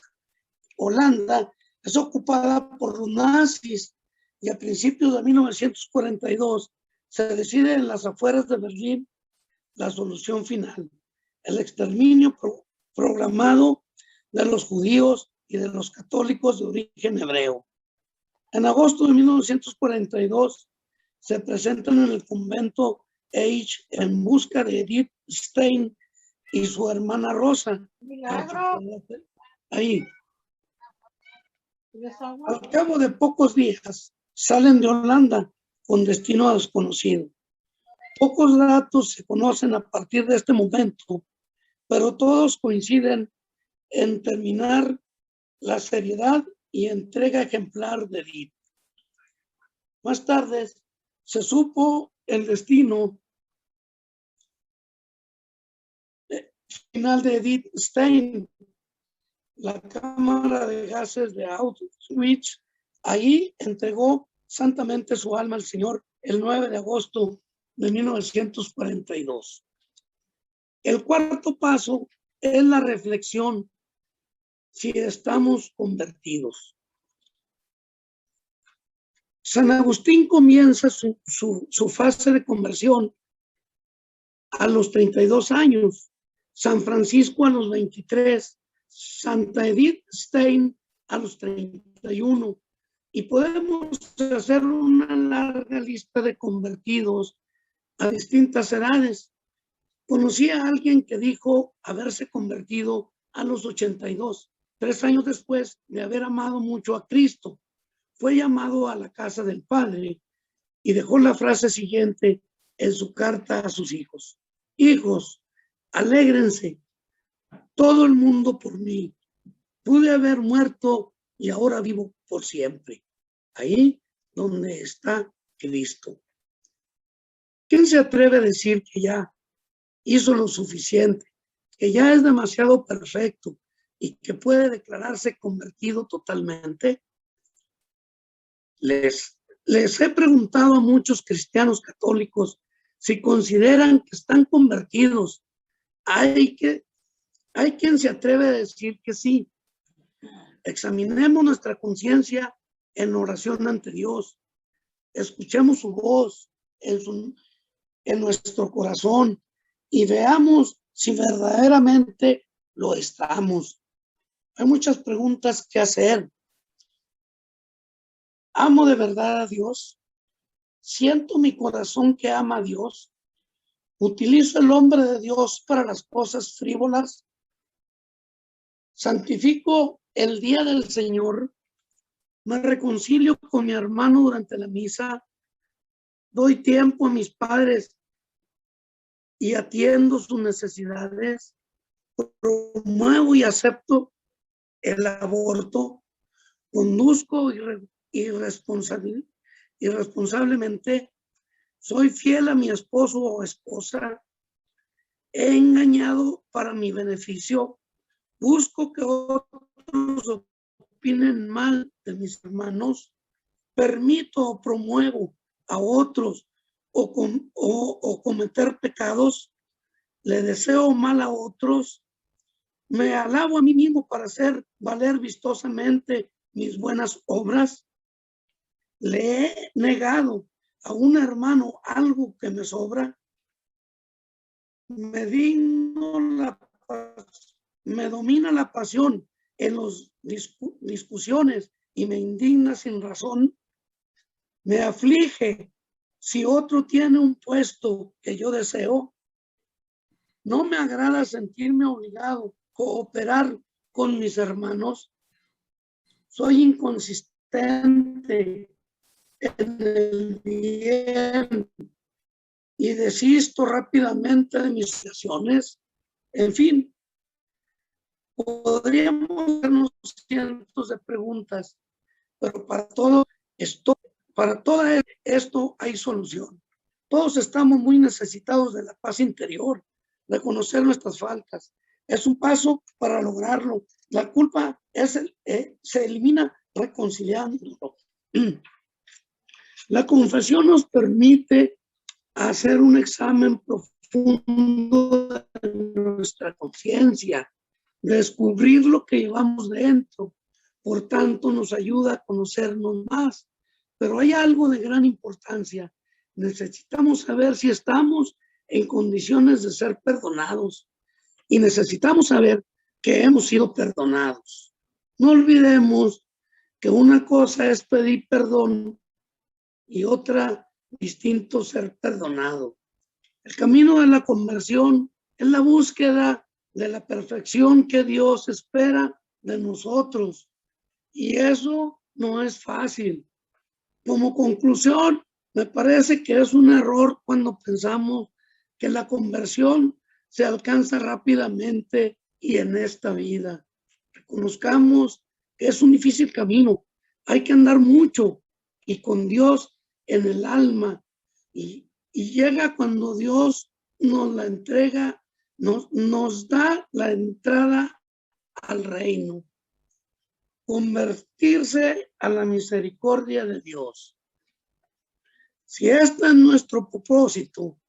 Holanda es ocupada por los nazis y a principios de 1942 se decide en las afueras de Berlín la solución final: el exterminio programado de los judíos y de los católicos de origen hebreo. En agosto de 1942 se presentan en el convento H en busca de Edith Stein y su hermana Rosa. Milagro. Ahí. Al cabo de pocos días salen de Holanda con destino a desconocido. Pocos datos se conocen a partir de este momento, pero todos coinciden en terminar la seriedad y entrega ejemplar de Edith. Más tarde se supo el destino final de Edith Stein, la cámara de gases de Auschwitz. Ahí entregó santamente su alma al Señor el 9 de agosto de 1942. El cuarto paso es la reflexión: si estamos convertidos. San Agustín comienza su fase de conversión a los 32 años, San Francisco a los 23, Santa Edith Stein a los 31 Y podemos hacer una larga lista de convertidos a distintas edades. Conocí a alguien que dijo haberse convertido a los 82, 3 años después de haber amado mucho a Cristo. Fue llamado a la casa del Padre y dejó la frase siguiente en su carta a sus hijos: hijos, alégrense todo el mundo por mí. Pude haber muerto y ahora vivo por siempre. Ahí donde está Cristo. ¿Quién se atreve a decir que ya hizo lo suficiente, que ya es demasiado perfecto y que puede declararse convertido totalmente? Les he preguntado a muchos cristianos católicos si consideran que están convertidos. Hay quien se atreve a decir que sí. Examinemos nuestra conciencia en oración ante Dios. Escuchemos su voz en nuestro corazón y veamos si verdaderamente lo estamos. Hay muchas preguntas que hacer. ¿Amo de verdad a Dios? ¿Siento mi corazón que ama a Dios? ¿Utilizo el nombre de Dios para las cosas frívolas? ¿Santifico el día del Señor? ¿Me reconcilio con mi hermano durante la misa? ¿Doy tiempo a mis padres y atiendo sus necesidades? ¿Promuevo y acepto el aborto? ¿Conduzco irresponsablemente? ¿Soy fiel a mi esposo o esposa? ¿He engañado para mi beneficio? ¿Busco que otros opinen mal de mis hermanos? ¿Permito o promuevo a otros o cometer pecados? ¿Le deseo mal a otros? ¿Me alabo a mí mismo para hacer valer vistosamente mis buenas obras? ¿Le he negado a un hermano algo que me sobra? ¿Me domina la pasión en las discusiones y me indigna sin razón? ¿Me aflige si otro tiene un puesto que yo deseo? ¿No me agrada sentirme obligado a cooperar con mis hermanos? ¿Soy inconsistente en el bien y desisto rápidamente de mis acciones? En fin, podríamos hacernos cientos de preguntas, pero para todo esto hay solución. Todos estamos muy necesitados de la paz interior, de conocer nuestras faltas. Es un paso para lograrlo. La culpa se elimina reconciliándolo. La confesión nos permite hacer un examen profundo de nuestra conciencia, descubrir lo que llevamos dentro. Por tanto, nos ayuda a conocernos más. Pero hay algo de gran importancia. Necesitamos saber si estamos en condiciones de ser perdonados y necesitamos saber que hemos sido perdonados. No olvidemos que una cosa es pedir perdón y otra distinto ser perdonado. El camino de la conversión es la búsqueda de la perfección que Dios espera de nosotros y eso no es fácil. Como conclusión, me parece que es un error cuando pensamos que la conversión se alcanza rápidamente y en esta vida. Reconozcamos que es un difícil camino. Hay que andar mucho y con Dios en el alma. Y llega cuando Dios nos la entrega, nos da la entrada al reino. Convertirse a la misericordia de Dios. Si este es nuestro propósito,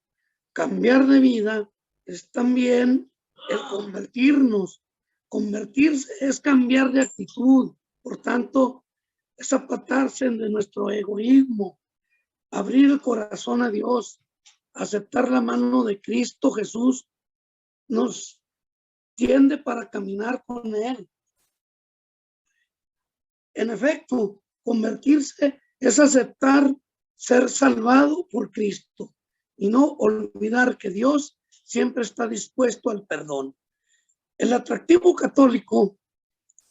cambiar de vida, es también el convertirnos. Convertirse es cambiar de actitud, por tanto, es apartarse de nuestro egoísmo, abrir el corazón a Dios, aceptar la mano de Cristo Jesús, nos tiende para caminar con Él. En efecto, Convertirse es aceptar ser salvado por Cristo y no olvidar que Dios siempre está dispuesto al perdón. El atractivo católico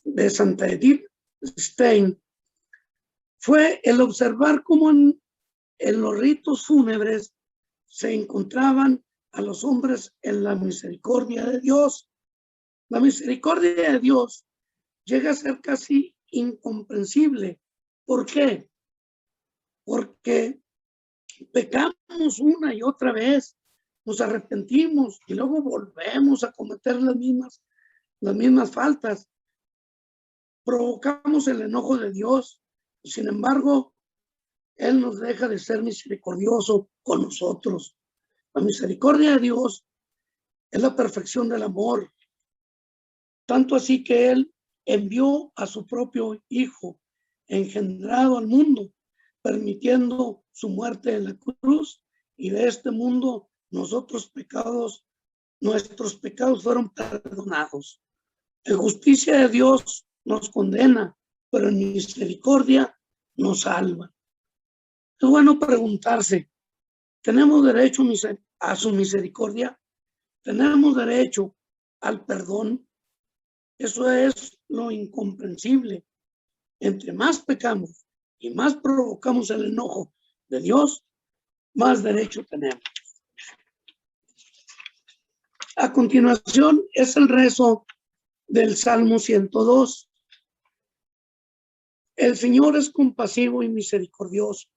de Santa Edith Stein fue el observar cómo en los ritos fúnebres se encontraban a los hombres en la misericordia de Dios. La misericordia de Dios llega a ser casi incomprensible. ¿Por qué? Porque pecamos una y otra vez, nos arrepentimos y luego volvemos a cometer las mismas faltas. Provocamos el enojo de Dios. Sin embargo, Él nos deja de ser misericordioso con nosotros. La misericordia de Dios es la perfección del amor. Tanto así que Él envió a su propio Hijo, engendrado al mundo, permitiendo su muerte en la cruz, y de este mundo nuestros pecados fueron perdonados. En justicia de Dios nos condena, pero en misericordia nos salva. Es bueno preguntarse, ¿tenemos derecho a su misericordia? ¿Tenemos derecho al perdón? Eso es lo incomprensible. Entre más pecamos y más provocamos el enojo de Dios, más derecho tenemos. A continuación es el rezo del Salmo 102. El Señor es compasivo y misericordioso,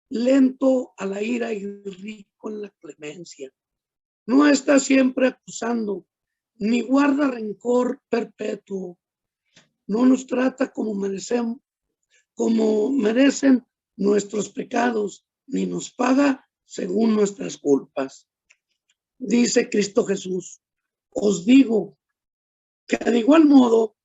lento a la ira y rico en la clemencia. No está siempre acusando, ni guarda rencor perpetuo. No nos trata como merecen nuestros pecados, ni nos paga según nuestras culpas. Dice Cristo Jesús, os digo que de igual modo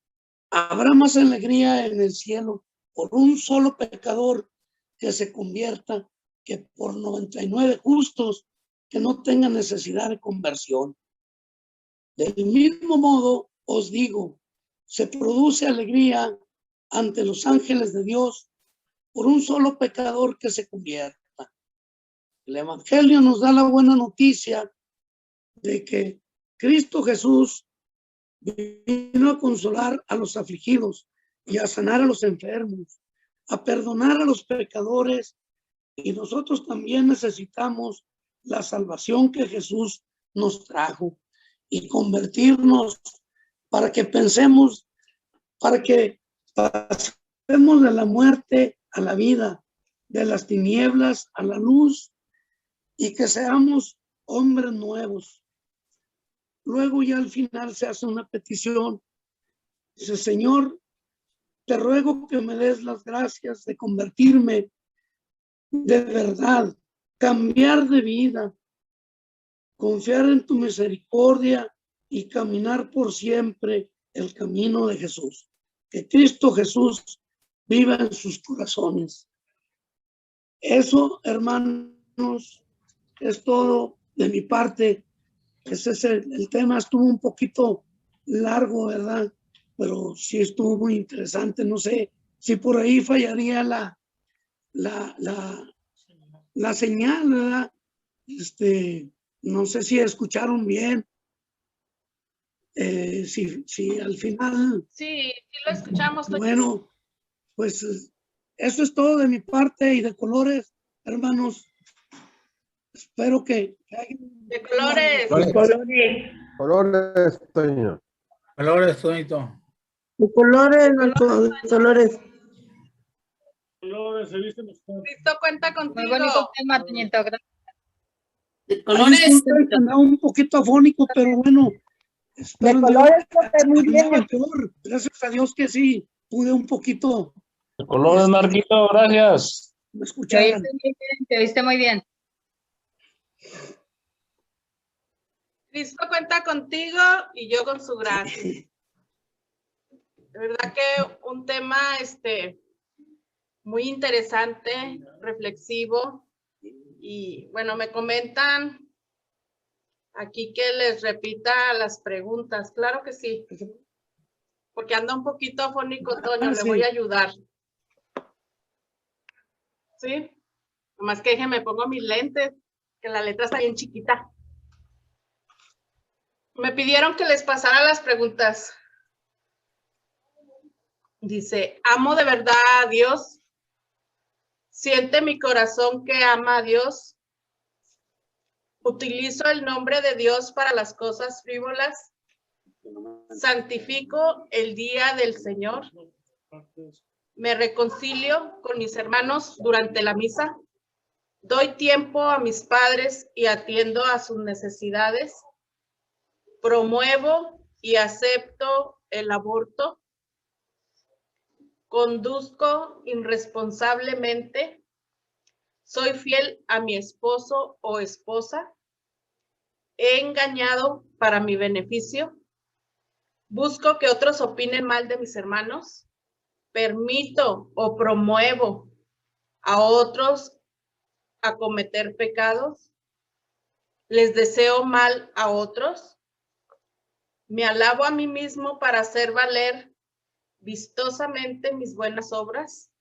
habrá más alegría en el cielo por un solo pecador que se convierta que por 99 justos que no tengan necesidad de conversión. Del mismo modo os digo, se produce alegría ante los ángeles de Dios por un solo pecador que se convierta. El Evangelio nos da la buena noticia de que Cristo Jesús vino a consolar a los afligidos y a sanar a los enfermos, a perdonar a los pecadores, y nosotros también necesitamos la salvación que Jesús nos trajo y convertirnos para que pasemos de la muerte a la vida, de las tinieblas a la luz, y que seamos hombres nuevos. Luego ya al final se hace una petición. Dice, Señor, te ruego que me des las gracias de convertirme de verdad, cambiar de vida, confiar en tu misericordia y caminar por siempre el camino de Jesús. Que Cristo Jesús viva en sus corazones. Eso, hermanos, es todo de mi parte. Ese es el tema. Estuvo un poquito largo, ¿verdad? Pero sí estuvo muy interesante. No sé si por ahí fallaría la señal, ¿verdad? No sé si escucharon bien. Si al final. Sí, sí lo escuchamos. Bueno, pues eso es todo de mi parte y de colores, hermanos. Espero que. De colores. Colores, Toño. Colores, Toñito. De colores, de colores. Cristo cuenta contigo. Muy bonito tema, Toñito. Gracias. De colores. Andaba un poquito afónico, pero bueno. De colores, muy bien. Gracias a Dios que sí, pude un poquito. De colores, Marquito, gracias. Me escucharon. Te oíste muy bien. Cristo cuenta contigo y yo con su gracia. De verdad que un tema muy interesante, reflexivo. Y bueno, me comentan aquí que les repita las preguntas. Claro que sí. Porque anda un poquito afónico, Toño, le voy a ayudar. ¿Sí? Nomás que déjenme pongo mis lentes, que la letra está bien chiquita. Me pidieron que les pasara las preguntas. Dice, ¿amo de verdad a Dios? ¿Siente mi corazón que ama a Dios? ¿Utilizo el nombre de Dios para las cosas frívolas? ¿Santifico el día del Señor? ¿Me reconcilio con mis hermanos durante la misa? ¿Doy tiempo a mis padres y atiendo a sus necesidades? ¿Promuevo y acepto el aborto? ¿Conduzco irresponsablemente? ¿Soy fiel a mi esposo o esposa? ¿He engañado para mi beneficio? ¿Busco que otros opinen mal de mis hermanos? ¿Permito o promuevo a otros a cometer pecados? ¿Les deseo mal a otros? ¿Me alabo a mí mismo para hacer valer vistosamente mis buenas obras?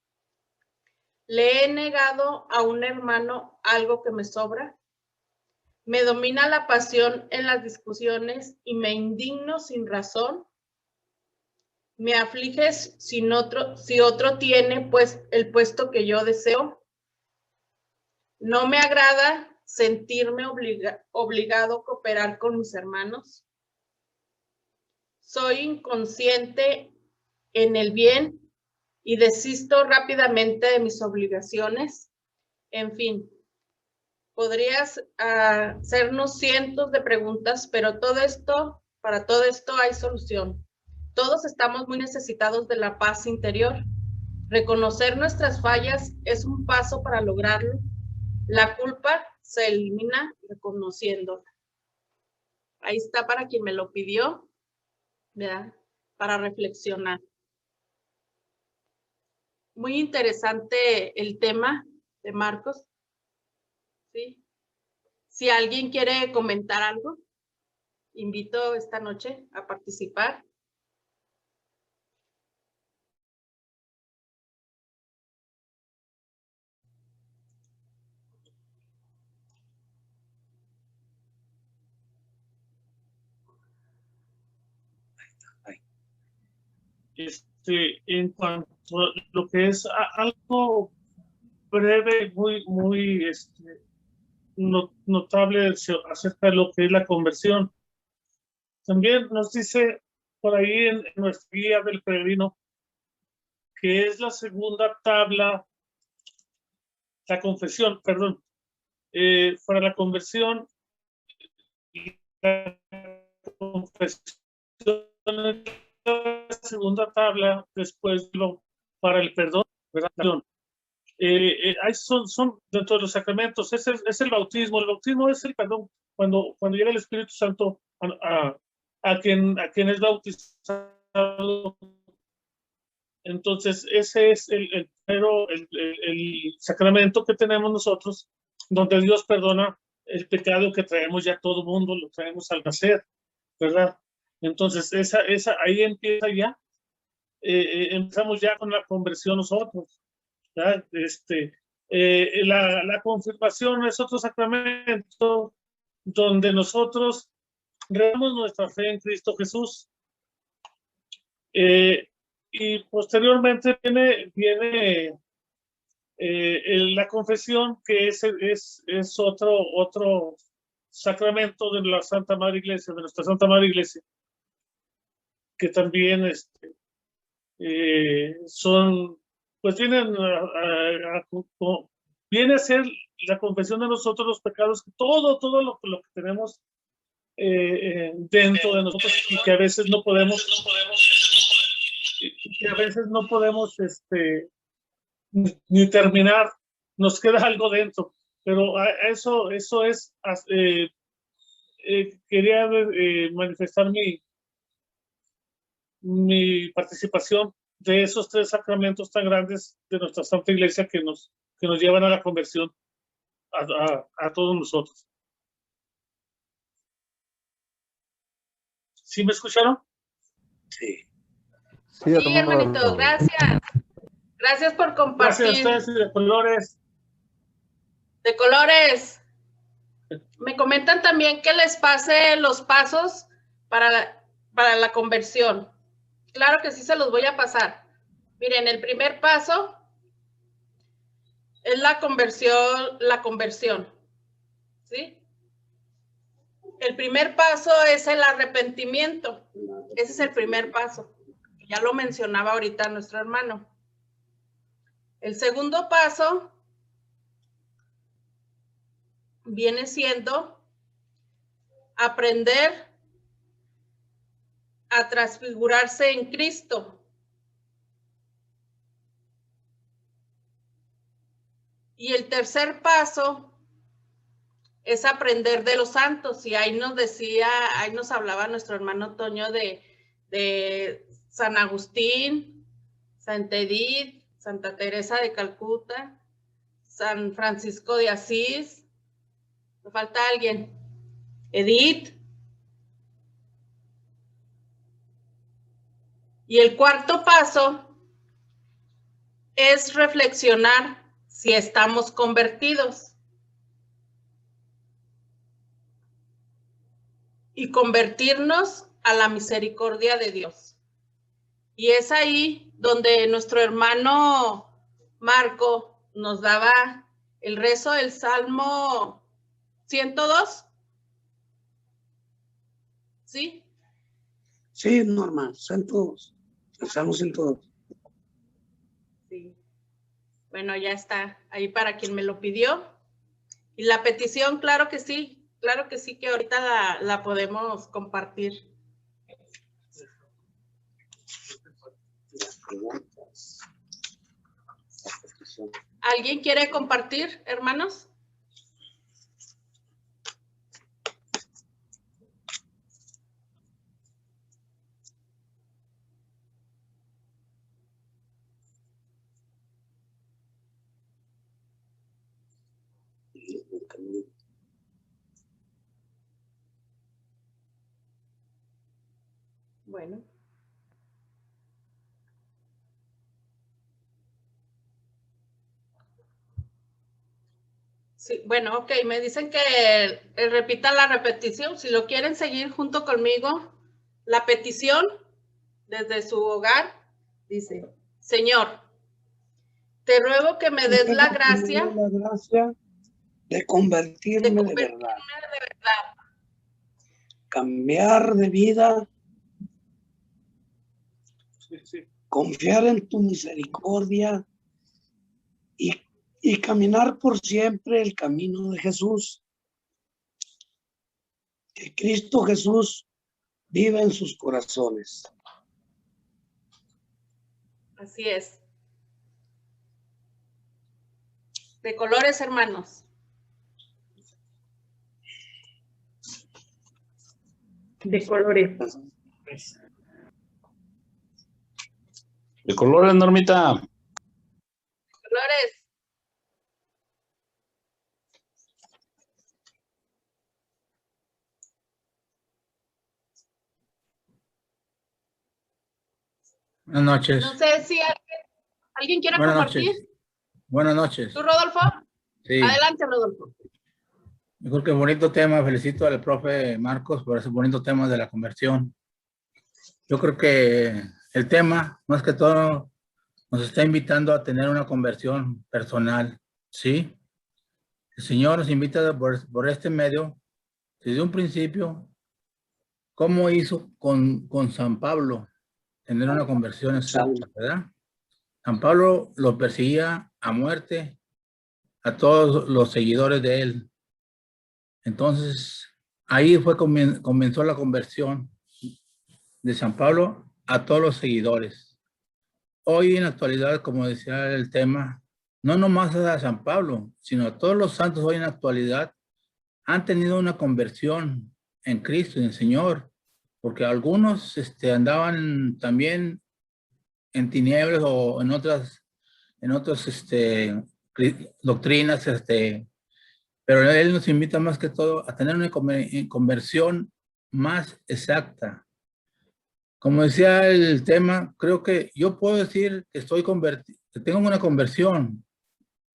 ¿Le he negado a un hermano algo que me sobra? ¿Me domina la pasión en las discusiones y me indigno sin razón? ¿Me afliges si otro tiene pues el puesto que yo deseo? ¿No me agrada sentirme obligado a cooperar con mis hermanos? ¿Soy inconsciente en el bien y desisto rápidamente de mis obligaciones? En fin, podrías hacernos cientos de preguntas, pero para todo esto hay solución. Todos estamos muy necesitados de la paz interior. Reconocer nuestras fallas es un paso para lograrlo. La culpa se elimina reconociéndola. Ahí está para quien me lo pidió, ¿verdad? Para reflexionar. Muy interesante el tema de Marcos. ¿Sí? Si alguien quiere comentar algo, invito esta noche a participar. En cuanto a lo que es algo breve, muy notable acerca de lo que es la conversión. También nos dice por ahí en nuestra guía del peregrino que es la segunda tabla, la confesión, perdón, para la conversión, la confesión es la segunda tabla después para el perdón, ¿verdad? Son dentro de los sacramentos, es el bautismo. El bautismo es el perdón cuando llega el Espíritu Santo a quien es bautizado. Entonces ese es el sacramento que tenemos nosotros, donde Dios perdona el pecado que traemos ya todo el mundo, lo traemos al nacer, ¿verdad? Entonces ahí empieza ya, empezamos ya con la conversión nosotros. La confirmación es otro sacramento donde nosotros revelamos nuestra fe en Cristo Jesús. Y posteriormente viene la confesión, que es otro sacramento de la Santa Madre Iglesia, de nuestra Santa Madre Iglesia, que también son, pues viene a ser la confesión de nosotros los pecados, todo lo que tenemos dentro de nosotros y que a veces no podemos ni terminar, nos queda algo dentro, pero eso es, quería manifestar mi participación de esos tres sacramentos tan grandes de nuestra Santa Iglesia que nos llevan a la conversión a todos nosotros. ¿Sí me escucharon? Sí. Sí, hermanito, gracias. Gracias por compartir. Gracias a ustedes y de colores. De colores. Me comentan también que les pase los pasos para la conversión. Claro que sí se los voy a pasar. Miren, el primer paso es la conversión, ¿sí? El primer paso es el arrepentimiento. Ese es el primer paso. Ya lo mencionaba ahorita nuestro hermano. El segundo paso viene siendo aprender a transfigurarse en Cristo. Y el tercer paso es aprender de los santos. Y ahí nos hablaba nuestro hermano Toño de San Agustín, Santa Edith, Santa Teresa de Calcuta, San Francisco de Asís. ¿Me falta alguien? Edith. Y el cuarto paso es reflexionar si estamos convertidos. Y convertirnos a la misericordia de Dios. Y es ahí donde nuestro hermano Marco nos daba el rezo del Salmo 102. ¿Sí? Sí, Norma, 102. El Salmo 102. Sí. Bueno, ya está ahí para quien me lo pidió. Y la petición, claro que sí, que ahorita la podemos compartir. ¿Alguien quiere compartir, hermanos? Bueno. Sí, bueno, ok, me dicen que repita la repetición. Si lo quieren seguir junto conmigo, la petición desde su hogar dice: Señor, te ruego que me des la gracia de convertirme de verdad. Cambiar de vida. Confiar en tu misericordia y caminar por siempre el camino de Jesús. Que Cristo Jesús viva en sus corazones. Así es. De colores, hermanos. De colores. De colores, Normita. Colores. Buenas noches. No sé si alguien quiere Buenas compartir. noches. Buenas noches. ¿Tú, Rodolfo? Sí. Adelante, Rodolfo. Yo creo que bonito tema. Felicito al profe Marcos por ese bonito tema de la conversión. Yo creo que el tema, más que todo, nos está invitando a tener una conversión personal, ¿sí? El Señor nos invita por este medio, desde un principio, cómo hizo con San Pablo, tener una conversión exacta, ¿verdad? San Pablo lo perseguía a muerte a todos los seguidores de él. Entonces, ahí comenzó la conversión de San Pablo a todos los seguidores. Hoy en la actualidad, como decía el tema, no nomás a San Pablo, sino a todos los santos hoy en la actualidad han tenido una conversión en Cristo, en el Señor, porque algunos andaban también en tinieblas o en otras doctrinas, pero Él nos invita más que todo a tener una conversión más exacta. Como decía el tema, creo que yo puedo decir que estoy convertido, que tengo una conversión,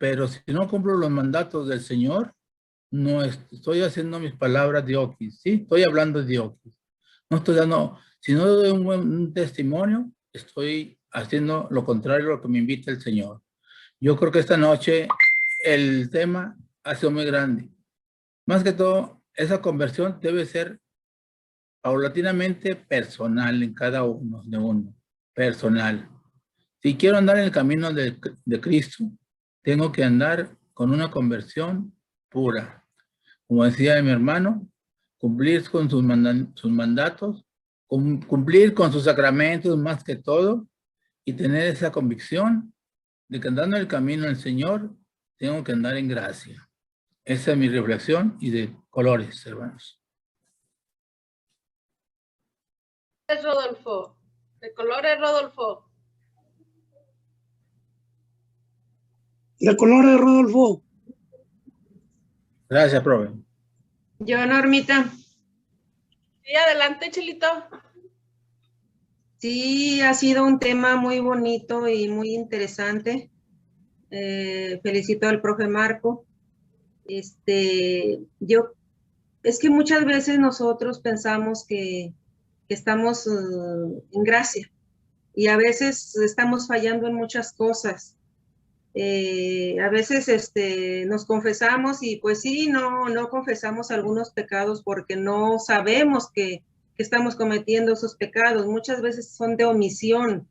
pero si no cumplo los mandatos del Señor, no estoy haciendo mis palabras diokis, ¿sí? Estoy hablando diokis. No estoy dando, si no doy un testimonio, estoy haciendo lo contrario a lo que me invita el Señor. Yo creo que esta noche el tema ha sido muy grande. Más que todo, esa conversión debe ser paulatinamente personal en cada uno de uno. Personal. Si quiero andar en el camino de Cristo, tengo que andar con una conversión pura. Como decía mi hermano, cumplir con sus mandatos, cumplir con sus sacramentos más que todo, y tener esa convicción de que andando en el camino del Señor, tengo que andar en gracia. Esa es mi reflexión y de colores, hermanos. Rodolfo. De colores, Rodolfo. De colores, Rodolfo. Gracias, profe. Yo, Normita. Sí, adelante, Chelito. Sí, ha sido un tema muy bonito y muy interesante. Felicito al profe Marco. Es que muchas veces nosotros pensamos que estamos en gracia y a veces estamos fallando en muchas cosas. A veces nos confesamos y pues sí, no confesamos algunos pecados porque no sabemos que estamos cometiendo esos pecados. Muchas veces son de omisión.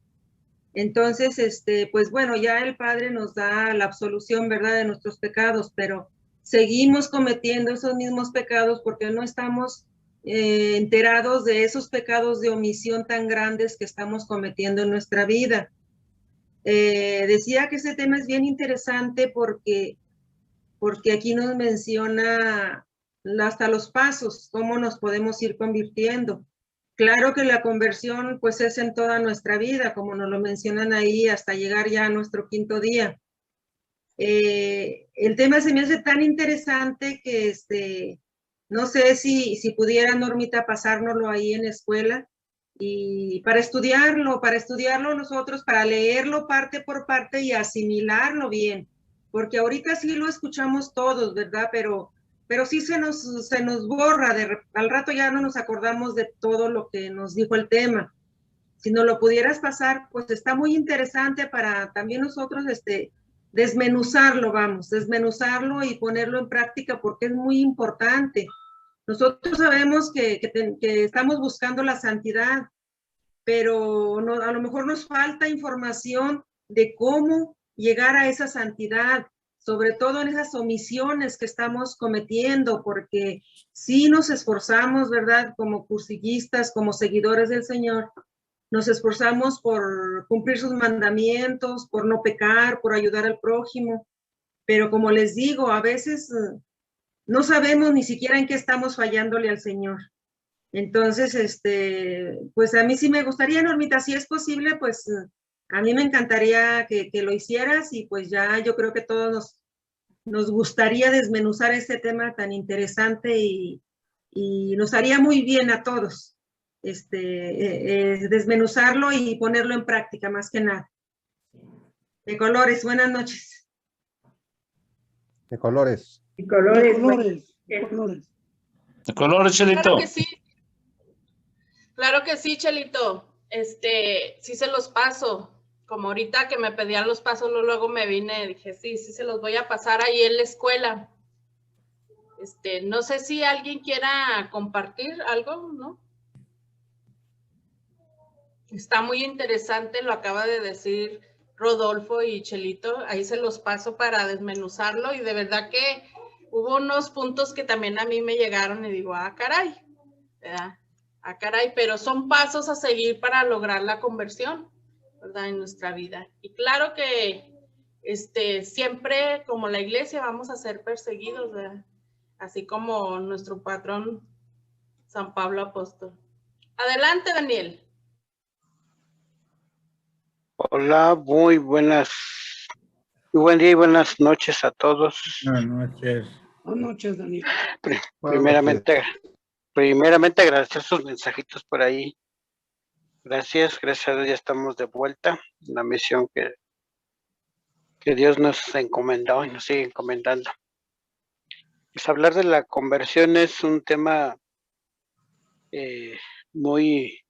Entonces, pues bueno, ya el Padre nos da la absolución, ¿verdad?, de nuestros pecados, pero seguimos cometiendo esos mismos pecados porque no estamos enterados de esos pecados de omisión tan grandes que estamos cometiendo en nuestra vida. Decía que ese tema es bien interesante porque aquí nos menciona hasta los pasos, cómo nos podemos ir convirtiendo. Claro que la conversión pues es en toda nuestra vida, como nos lo mencionan ahí, hasta llegar ya a nuestro 5º día. El tema se me hace tan interesante que no sé si pudiera, Normita, pasárnoslo ahí en la escuela y para estudiarlo nosotros, para leerlo parte por parte y asimilarlo bien, porque ahorita sí lo escuchamos todos, ¿verdad? Pero sí se nos borra, al rato ya no nos acordamos de todo lo que nos dijo el tema. Si nos lo pudieras pasar, pues está muy interesante para también nosotros desmenuzarlo y ponerlo en práctica porque es muy importante. Nosotros sabemos que estamos buscando la santidad, pero a lo mejor nos falta información de cómo llegar a esa santidad, sobre todo en esas omisiones que estamos cometiendo, porque sí nos esforzamos, ¿verdad?, como cursillistas, como seguidores del Señor, nos esforzamos por cumplir sus mandamientos, por no pecar, por ayudar al prójimo, pero como les digo, a veces no sabemos ni siquiera en qué estamos fallándole al Señor. Entonces, pues a mí sí me gustaría, Normita, si es posible, pues a mí me encantaría que lo hicieras y pues ya yo creo que todos nos gustaría desmenuzar este tema tan interesante y nos haría muy bien a todos desmenuzarlo y ponerlo en práctica más que nada. De colores, buenas noches. De colores. De colores. De colores, Chelito. Claro que sí. Claro que sí, Chelito. Sí se los paso. Como ahorita que me pedían los pasos, luego me vine, dije, sí se los voy a pasar ahí en la escuela. No sé si alguien quiera compartir algo, ¿no? Está muy interesante, lo acaba de decir Rodolfo y Chelito, ahí se los paso para desmenuzarlo y de verdad que hubo unos puntos que también a mí me llegaron y digo, caray, ¿verdad? Caray, pero son pasos a seguir para lograr la conversión, ¿verdad?, en nuestra vida. Y claro que siempre como la iglesia vamos a ser perseguidos, ¿verdad?, así como nuestro patrón San Pablo Apóstol. Adelante, Daniel. Hola, muy buen día y buenas noches a todos. Buenas noches. Buenas noches, Daniel. Primeramente agradecer sus mensajitos por ahí. Gracias a Dios ya estamos de vuelta en la misión que Dios nos encomendó y nos sigue encomendando. Pues hablar de la conversión es un tema muy,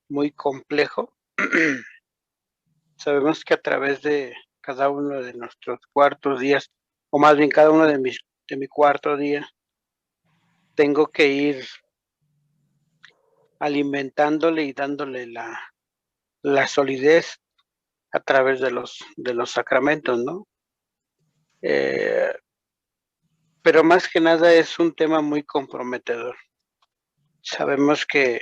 muy complejo. Sabemos que a través de cada uno de nuestros cuartos días, o más bien cada uno de mi cuarto día, tengo que ir alimentándole y dándole la solidez a través de los sacramentos, ¿no? Pero más que nada es un tema muy comprometedor. Sabemos que,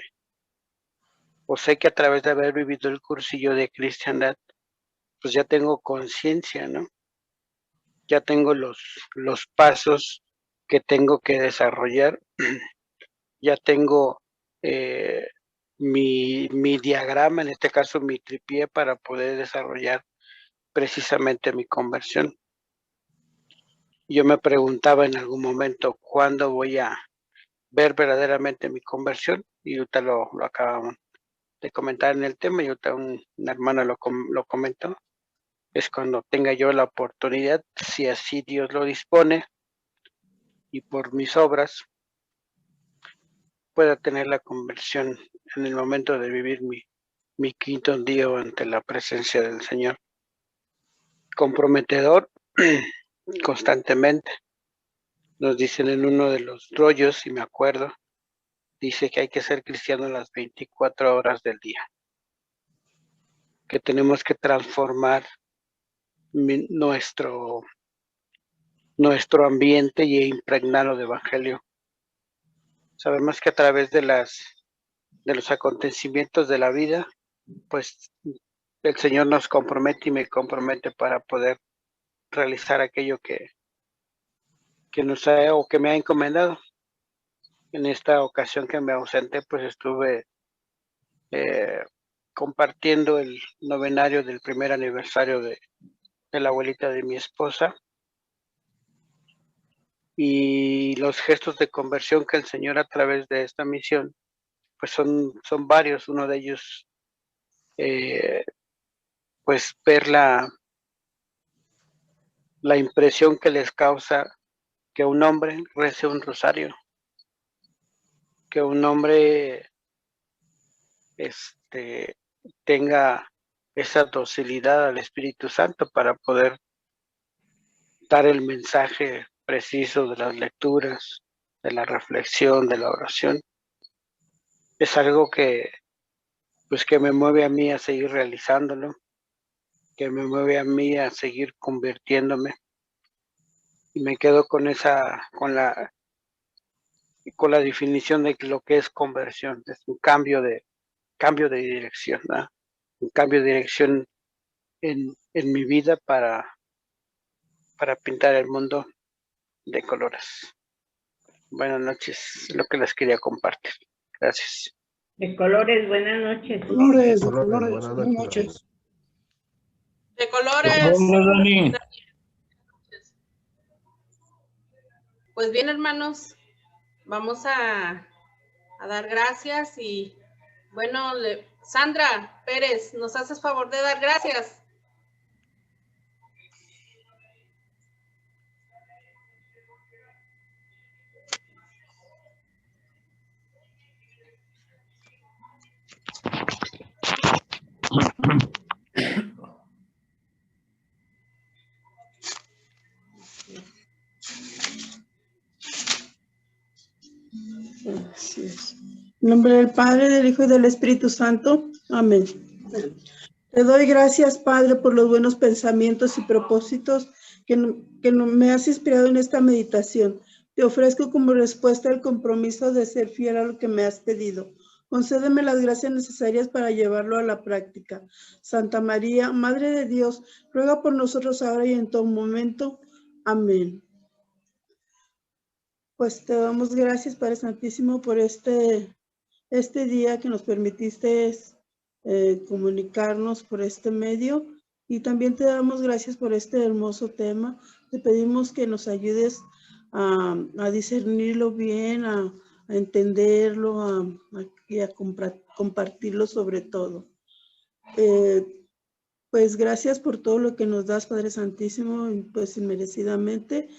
o sé que a través de haber vivido el cursillo de cristiandad, pues ya tengo conciencia, ¿no? Ya tengo los pasos que tengo que desarrollar. Ya tengo mi diagrama, en este caso mi tripié, para poder desarrollar precisamente mi conversión. Yo me preguntaba en algún momento cuándo voy a ver verdaderamente mi conversión, y ahorita lo acabamos de comentar en el tema, y ahorita una hermana lo comentó. Es cuando tenga yo la oportunidad, si así Dios lo dispone, y por mis obras, pueda tener la conversión en el momento de vivir mi quinto día ante la presencia del Señor. Comprometedor constantemente. Nos dicen en uno de los rollos, si me acuerdo, dice que hay que ser cristiano las 24 horas del día, que tenemos que transformar nuestro ambiente y impregnarlo de evangelio. Sabemos que a través de los acontecimientos de la vida, pues el Señor nos compromete y me compromete para poder realizar aquello que nos ha o que me ha encomendado. En esta ocasión que me ausenté, pues estuve compartiendo el novenario del primer aniversario de la abuelita de mi esposa, y los gestos de conversión que el Señor a través de esta misión, pues son varios. Uno de ellos, pues ver la impresión que les causa que un hombre rece un rosario, que un hombre tenga esa docilidad al Espíritu Santo para poder dar el mensaje preciso de las lecturas, de la reflexión, de la oración. Es algo que me mueve a mí a seguir realizándolo, que me mueve a mí a seguir convirtiéndome, y me quedo con la definición de lo que es conversión. Es un cambio de dirección, ¿no? Un cambio de dirección en mi vida para pintar el mundo de colores. Buenas noches, lo que les quería compartir. Gracias. De colores, buenas noches. Colores, Buenas buenas noches. De colores. Hola, Dani. Pues bien, hermanos, vamos a dar gracias y bueno, Sandra Pérez, ¿nos haces favor de dar gracias? Gracias. En nombre del Padre, del Hijo y del Espíritu Santo. Amén. Te doy gracias, Padre, por los buenos pensamientos y propósitos que me has inspirado en esta meditación. Te ofrezco como respuesta el compromiso de ser fiel a lo que me has pedido. Concédeme las gracias necesarias para llevarlo a la práctica. Santa María, Madre de Dios, ruega por nosotros ahora y en todo momento. Amén. Pues te damos gracias, Padre Santísimo, por este día que nos permitiste comunicarnos por este medio, y también te damos gracias por este hermoso tema. Te pedimos que nos ayudes a discernirlo bien, a entenderlo y a compartirlo sobre todo. Pues pues gracias por todo lo que nos das, Padre Santísimo, pues inmerecidamente.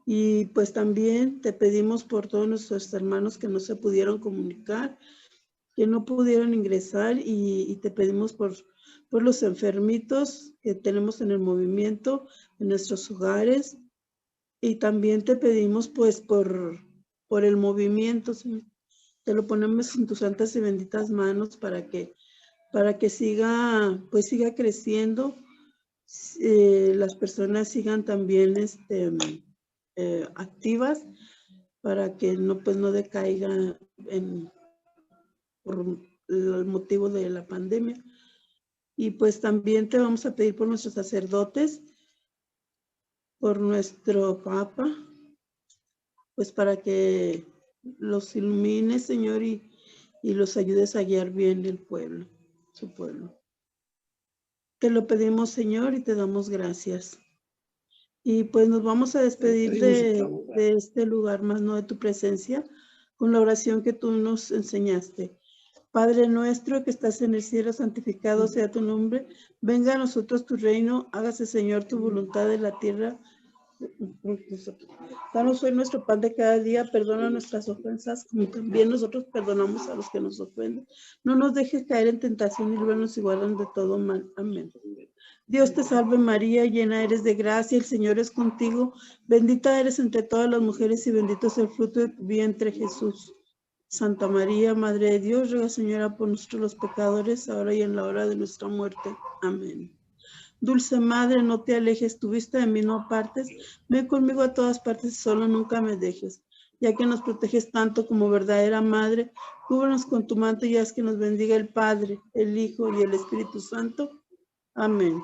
Y pues también te pedimos por todos nuestros hermanos que no se pudieron comunicar, que no pudieron ingresar, y te pedimos por los enfermitos que tenemos en el movimiento, en nuestros hogares. Y también te pedimos pues por el movimiento, Señor. Te lo ponemos en tus santas y benditas manos para que siga creciendo, las personas sigan también activas, para que no decaiga por el motivo de la pandemia. Y pues también te vamos a pedir por nuestros sacerdotes, por nuestro Papa, pues para que los ilumines, Señor, y los ayudes a guiar bien el pueblo, su pueblo. Te lo pedimos, Señor, y te damos gracias. Y pues nos vamos a despedir de este lugar, más no de tu presencia, con la oración que tú nos enseñaste. Padre nuestro que estás en el cielo, santificado sea tu nombre. Venga a nosotros tu reino, hágase, Señor, tu voluntad en la tierra. Danos hoy nuestro pan de cada día, perdona nuestras ofensas, como también nosotros perdonamos a los que nos ofenden. No nos dejes caer en tentación y líbranos y guárdanos de todo mal. Amén. Dios te salve María, llena eres de gracia, el Señor es contigo. Bendita eres entre todas las mujeres y bendito es el fruto de tu vientre, Jesús. Santa María, Madre de Dios, ruega, Señora, por nosotros los pecadores, ahora y en la hora de nuestra muerte. Amén. Dulce Madre, no te alejes, tu vista de mí no apartes, ven conmigo a todas partes y solo nunca me dejes. Ya que nos proteges tanto como verdadera Madre, cúbrenos con tu manto y haz que nos bendiga el Padre, el Hijo y el Espíritu Santo. Amén.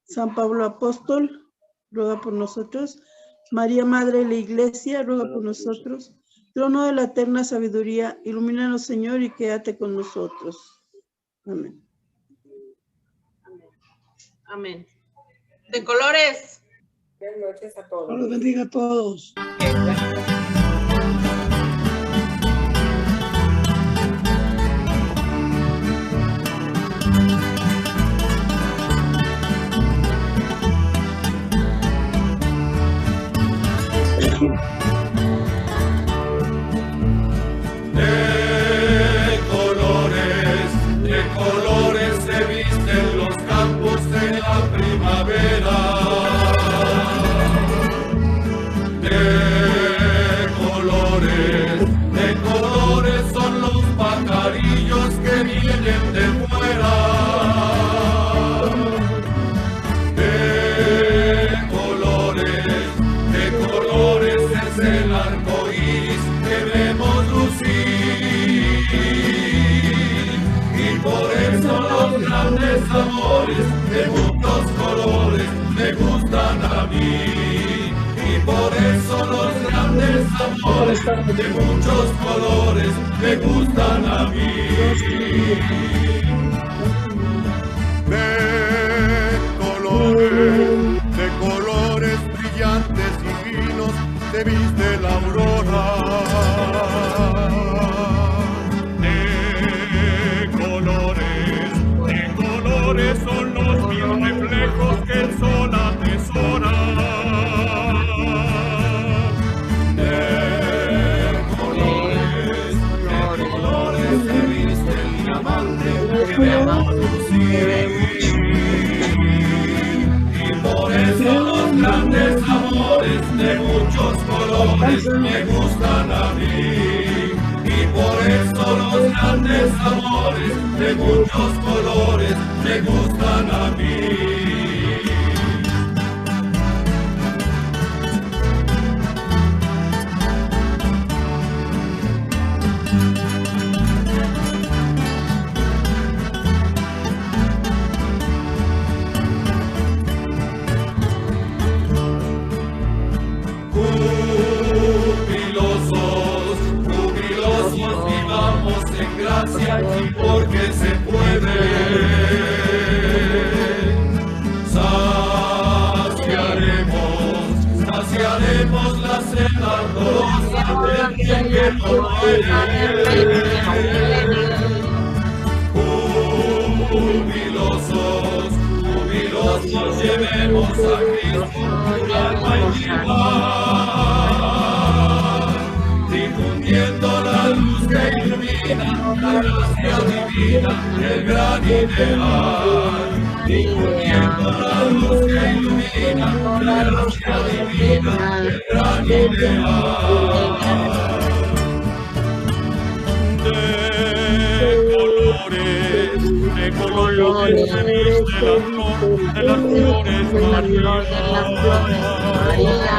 San Pablo Apóstol, ruega por nosotros. María, Madre de la Iglesia, ruega por nosotros. Trono de la eterna sabiduría, ilumínanos, Señor, y quédate con nosotros. Amén. Amén. De colores. Buenas noches a todos. Dios los bendiga a todos. De colores se visten los campos de la primavera. De colores son los pajarillos que vienen de fuera. De colores es el arco iris que vemos lucir. Y por eso los grandes amores de muchos colores me gustan a mí. Y por eso los grandes amores de muchos colores me gustan a mí. De colores brillantes y finos se viste la aurora. De colores son los mil reflejos que el sol atesora. Que vemos lucir. Y por eso los grandes amores de muchos colores me gustan a mí. Y por eso los grandes amores de muchos colores me gustan a mí. Jubilosos vivamos en gracia y porque se puede. Saciaremos la sed ardorosa del bien que no muere. Jubilosos llevemos a Cristo por alma y vida, difundiendo la luz que ilumina, la gracia divina, el gran ideal. Difundiendo la luz que ilumina, la gracia divina, el gran ideal. De colores se viste la flor de las flores María.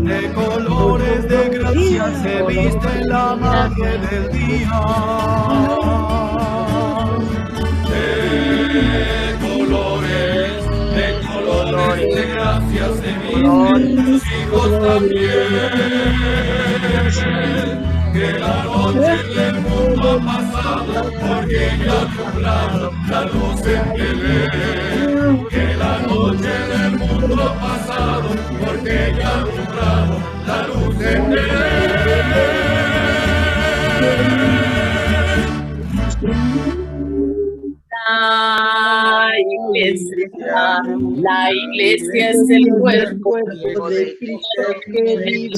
De colores de gracia se viste la madre del día. De colores de gracia se visten tus hijos también. Que la noche del mundo ha pasado, porque ya ha nublado la luz en Belén. Que la noche del mundo ha pasado, porque ya ha nublado la luz en La iglesia es el cuerpo de Cristo que vive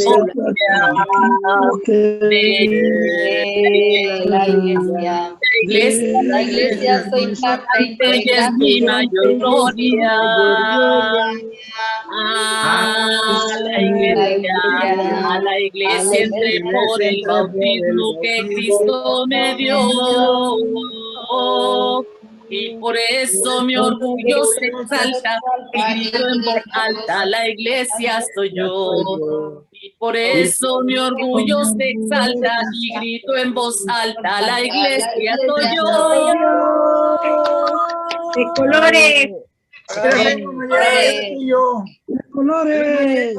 la iglesia soy parte y ella es mi mayor gloria. A la iglesia entré por el bautismo que Cristo me dio. Y por eso mi orgullo se exalta y grito en voz alta, la iglesia soy yo. Y por eso mi orgullo se exalta y grito en voz alta, la iglesia soy yo. De colores. Colores.